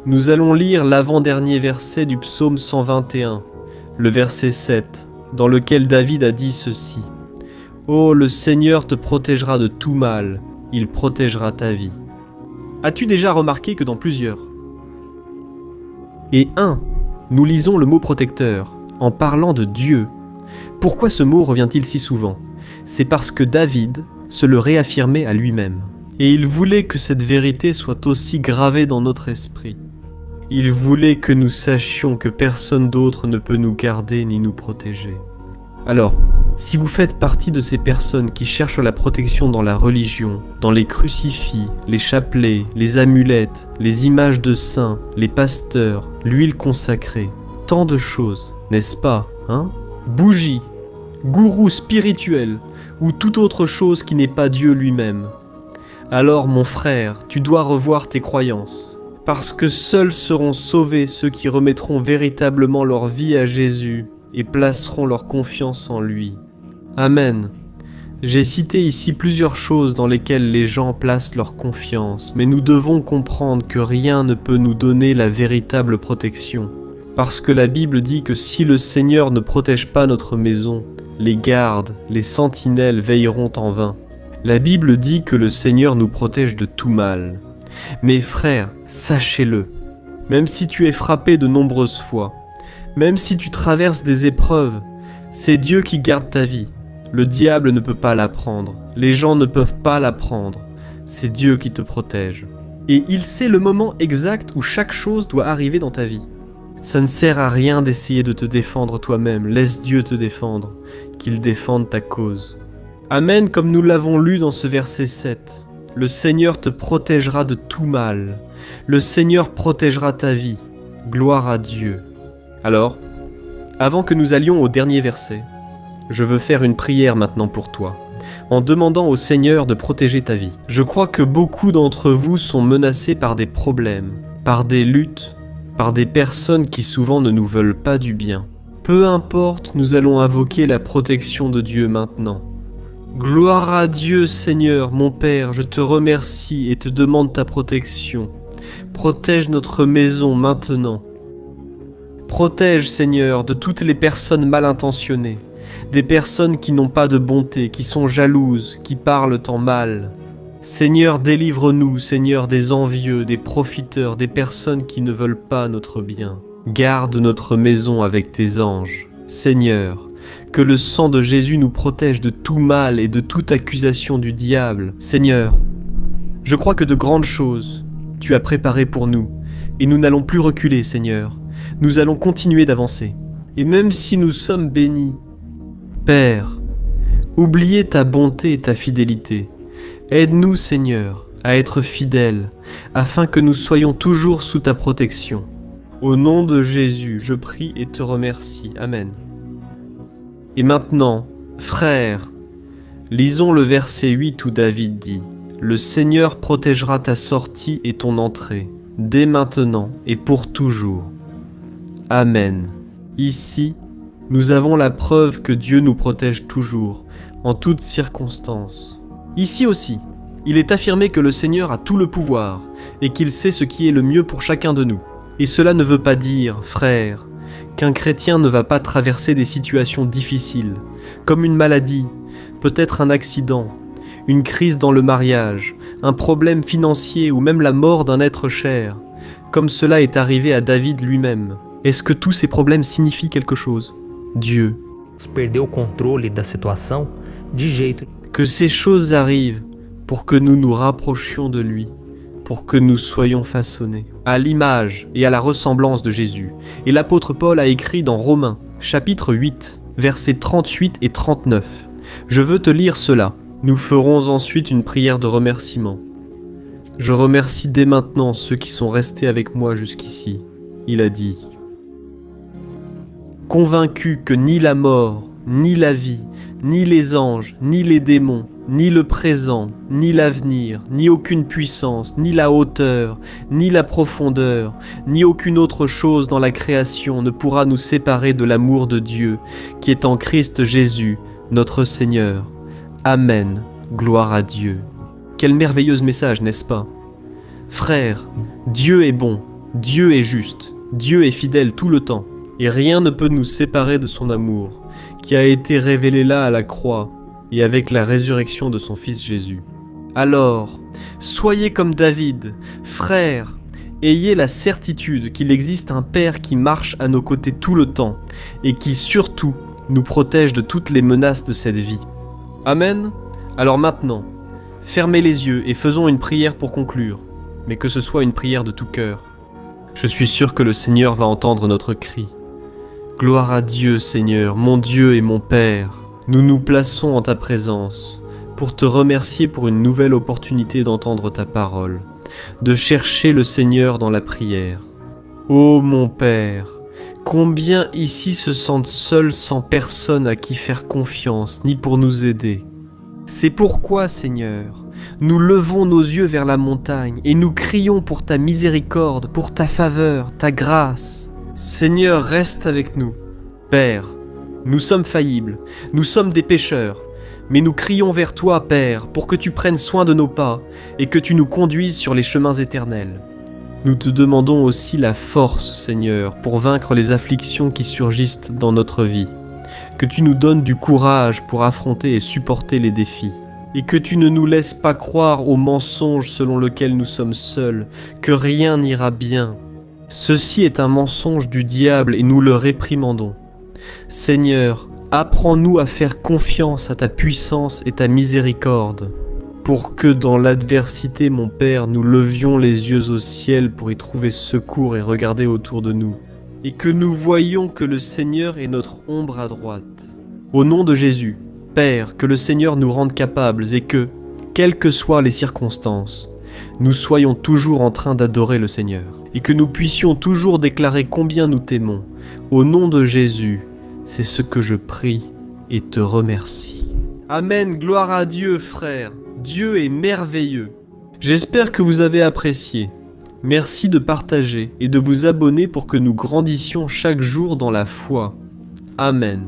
nous allons lire l'avant-dernier verset du psaume 121, le verset 7. dans lequel David a dit ceci. Oh, le Seigneur te protégera de tout mal, il protégera ta vie. As-tu déjà remarqué que dans plusieurs et 1, nous lisons le mot protecteur, en parlant de Dieu. Pourquoi ce mot revient-il si souvent? C'est parce que David se le réaffirmait à lui-même. Et il voulait que cette vérité soit aussi gravée dans notre esprit. Il voulait que nous sachions que personne d'autre ne peut nous garder ni nous protéger. Alors, si vous faites partie de ces personnes qui cherchent la protection dans la religion, dans les crucifix, les chapelets, les amulettes, les images de saints, les pasteurs, l'huile consacrée, tant de choses, n'est-ce pas, hein? Bougies, gourous spirituels, ou toute autre chose qui n'est pas Dieu lui-même. Alors, mon frère, tu dois revoir tes croyances, parce que seuls seront sauvés ceux qui remettront véritablement leur vie à Jésus et placeront leur confiance en lui. Amen. J'ai cité ici plusieurs choses dans lesquelles les gens placent leur confiance, mais nous devons comprendre que rien ne peut nous donner la véritable protection. Parce que la Bible dit que si le Seigneur ne protège pas notre maison, les gardes, les sentinelles veilleront en vain. La Bible dit que le Seigneur nous protège de tout mal. Mes frères, sachez-le, même si tu es frappé de nombreuses fois, même si tu traverses des épreuves, c'est Dieu qui garde ta vie. Le diable ne peut pas la prendre, les gens ne peuvent pas la prendre, c'est Dieu qui te protège. Et il sait le moment exact où chaque chose doit arriver dans ta vie. Ça ne sert à rien d'essayer de te défendre toi-même, laisse Dieu te défendre, qu'il défende ta cause. Amen, comme nous l'avons lu dans ce verset 7. Le Seigneur te protégera de tout mal. Le Seigneur protégera ta vie. Gloire à Dieu. Alors, avant que nous allions au dernier verset, je veux faire une prière maintenant pour toi, en demandant au Seigneur de protéger ta vie. Je crois que beaucoup d'entre vous sont menacés par des problèmes, par des luttes, par des personnes qui souvent ne nous veulent pas du bien. Peu importe, nous allons invoquer la protection de Dieu maintenant. Gloire à Dieu, Seigneur, mon Père, je te remercie et te demande ta protection. Protège notre maison maintenant. Protège, Seigneur, de toutes les personnes mal intentionnées, des personnes qui n'ont pas de bonté, qui sont jalouses, qui parlent en mal. Seigneur, délivre-nous, Seigneur, des envieux, des profiteurs, des personnes qui ne veulent pas notre bien. Garde notre maison avec tes anges. Seigneur, que le sang de Jésus nous protège de tout mal et de toute accusation du diable. Seigneur, je crois que de grandes choses tu as préparées pour nous, et nous n'allons plus reculer, Seigneur. Nous allons continuer d'avancer. Et même si nous sommes bénis, Père, oubliez ta bonté et ta fidélité. Aide-nous, Seigneur, à être fidèles, afin que nous soyons toujours sous ta protection. Au nom de Jésus, je prie et te remercie. Amen. Et maintenant, frères, lisons le verset 8 où David dit « Le Seigneur protégera ta sortie et ton entrée, dès maintenant et pour toujours. » Amen. Ici, nous avons la preuve que Dieu nous protège toujours, en toutes circonstances. Ici aussi, il est affirmé que le Seigneur a tout le pouvoir et qu'il sait ce qui est le mieux pour chacun de nous. Et cela ne veut pas dire, frères, qu'un chrétien ne va pas traverser des situations difficiles, comme une maladie, peut-être un accident, une crise dans le mariage, un problème financier ou même la mort d'un être cher, comme cela est arrivé à David lui-même. Est-ce que tous ces problèmes signifient quelque chose? Dieu. Perder o controle da situação de jeito. Que ces choses arrivent pour que nous nous rapprochions de lui, pour que nous soyons façonnés à l'image et à la ressemblance de Jésus. Et l'apôtre Paul a écrit dans Romains, chapitre 8, versets 38 et 39. Je veux te lire cela. Nous ferons ensuite une prière de remerciement. Je remercie dès maintenant ceux qui sont restés avec moi jusqu'ici. Il a dit « Convaincu que ni la mort, ni la vie, ni les anges, ni les démons, ni le présent, ni l'avenir, ni aucune puissance, ni la hauteur, ni la profondeur, ni aucune autre chose dans la création ne pourra nous séparer de l'amour de Dieu, qui est en Christ Jésus, notre Seigneur. Amen. Gloire à Dieu. » Quel merveilleux message, n'est-ce pas? Frères, Dieu est bon, Dieu est juste, Dieu est fidèle tout le temps, et rien ne peut nous séparer de son amour, qui a été révélé là à la croix et avec la résurrection de son Fils Jésus. Alors, soyez comme David, frères, ayez la certitude qu'il existe un Père qui marche à nos côtés tout le temps et qui surtout nous protège de toutes les menaces de cette vie. Amen. Alors maintenant, fermez les yeux et faisons une prière pour conclure, mais que ce soit une prière de tout cœur. Je suis sûr que le Seigneur va entendre notre cri. Gloire à Dieu, Seigneur, mon Dieu et mon Père. Nous nous plaçons en ta présence pour te remercier pour une nouvelle opportunité d'entendre ta parole, de chercher le Seigneur dans la prière. Ô mon Père, combien ici se sentent seuls sans personne à qui faire confiance, ni pour nous aider. C'est pourquoi, Seigneur, nous levons nos yeux vers la montagne et nous crions pour ta miséricorde, pour ta faveur, ta grâce. Seigneur, reste avec nous. Père, nous sommes faillibles, nous sommes des pécheurs, mais nous crions vers toi, Père, pour que tu prennes soin de nos pas et que tu nous conduises sur les chemins éternels. Nous te demandons aussi la force, Seigneur, pour vaincre les afflictions qui surgissent dans notre vie. Que tu nous donnes du courage pour affronter et supporter les défis. Et que tu ne nous laisses pas croire au mensonge selon lequel nous sommes seuls, que rien n'ira bien. Ceci est un mensonge du diable et nous le réprimandons. Seigneur, apprends-nous à faire confiance à ta puissance et ta miséricorde, pour que dans l'adversité, mon Père, nous levions les yeux au ciel pour y trouver secours et regarder autour de nous, et que nous voyions que le Seigneur est notre ombre à droite. Au nom de Jésus, Père, que le Seigneur nous rende capables et que, quelles que soient les circonstances, nous soyons toujours en train d'adorer le Seigneur, et que nous puissions toujours déclarer combien nous t'aimons. Au nom de Jésus, c'est ce que je prie et te remercie. Amen, gloire à Dieu, frères. Dieu est merveilleux. J'espère que vous avez apprécié. Merci de partager et de vous abonner pour que nous grandissions chaque jour dans la foi. Amen.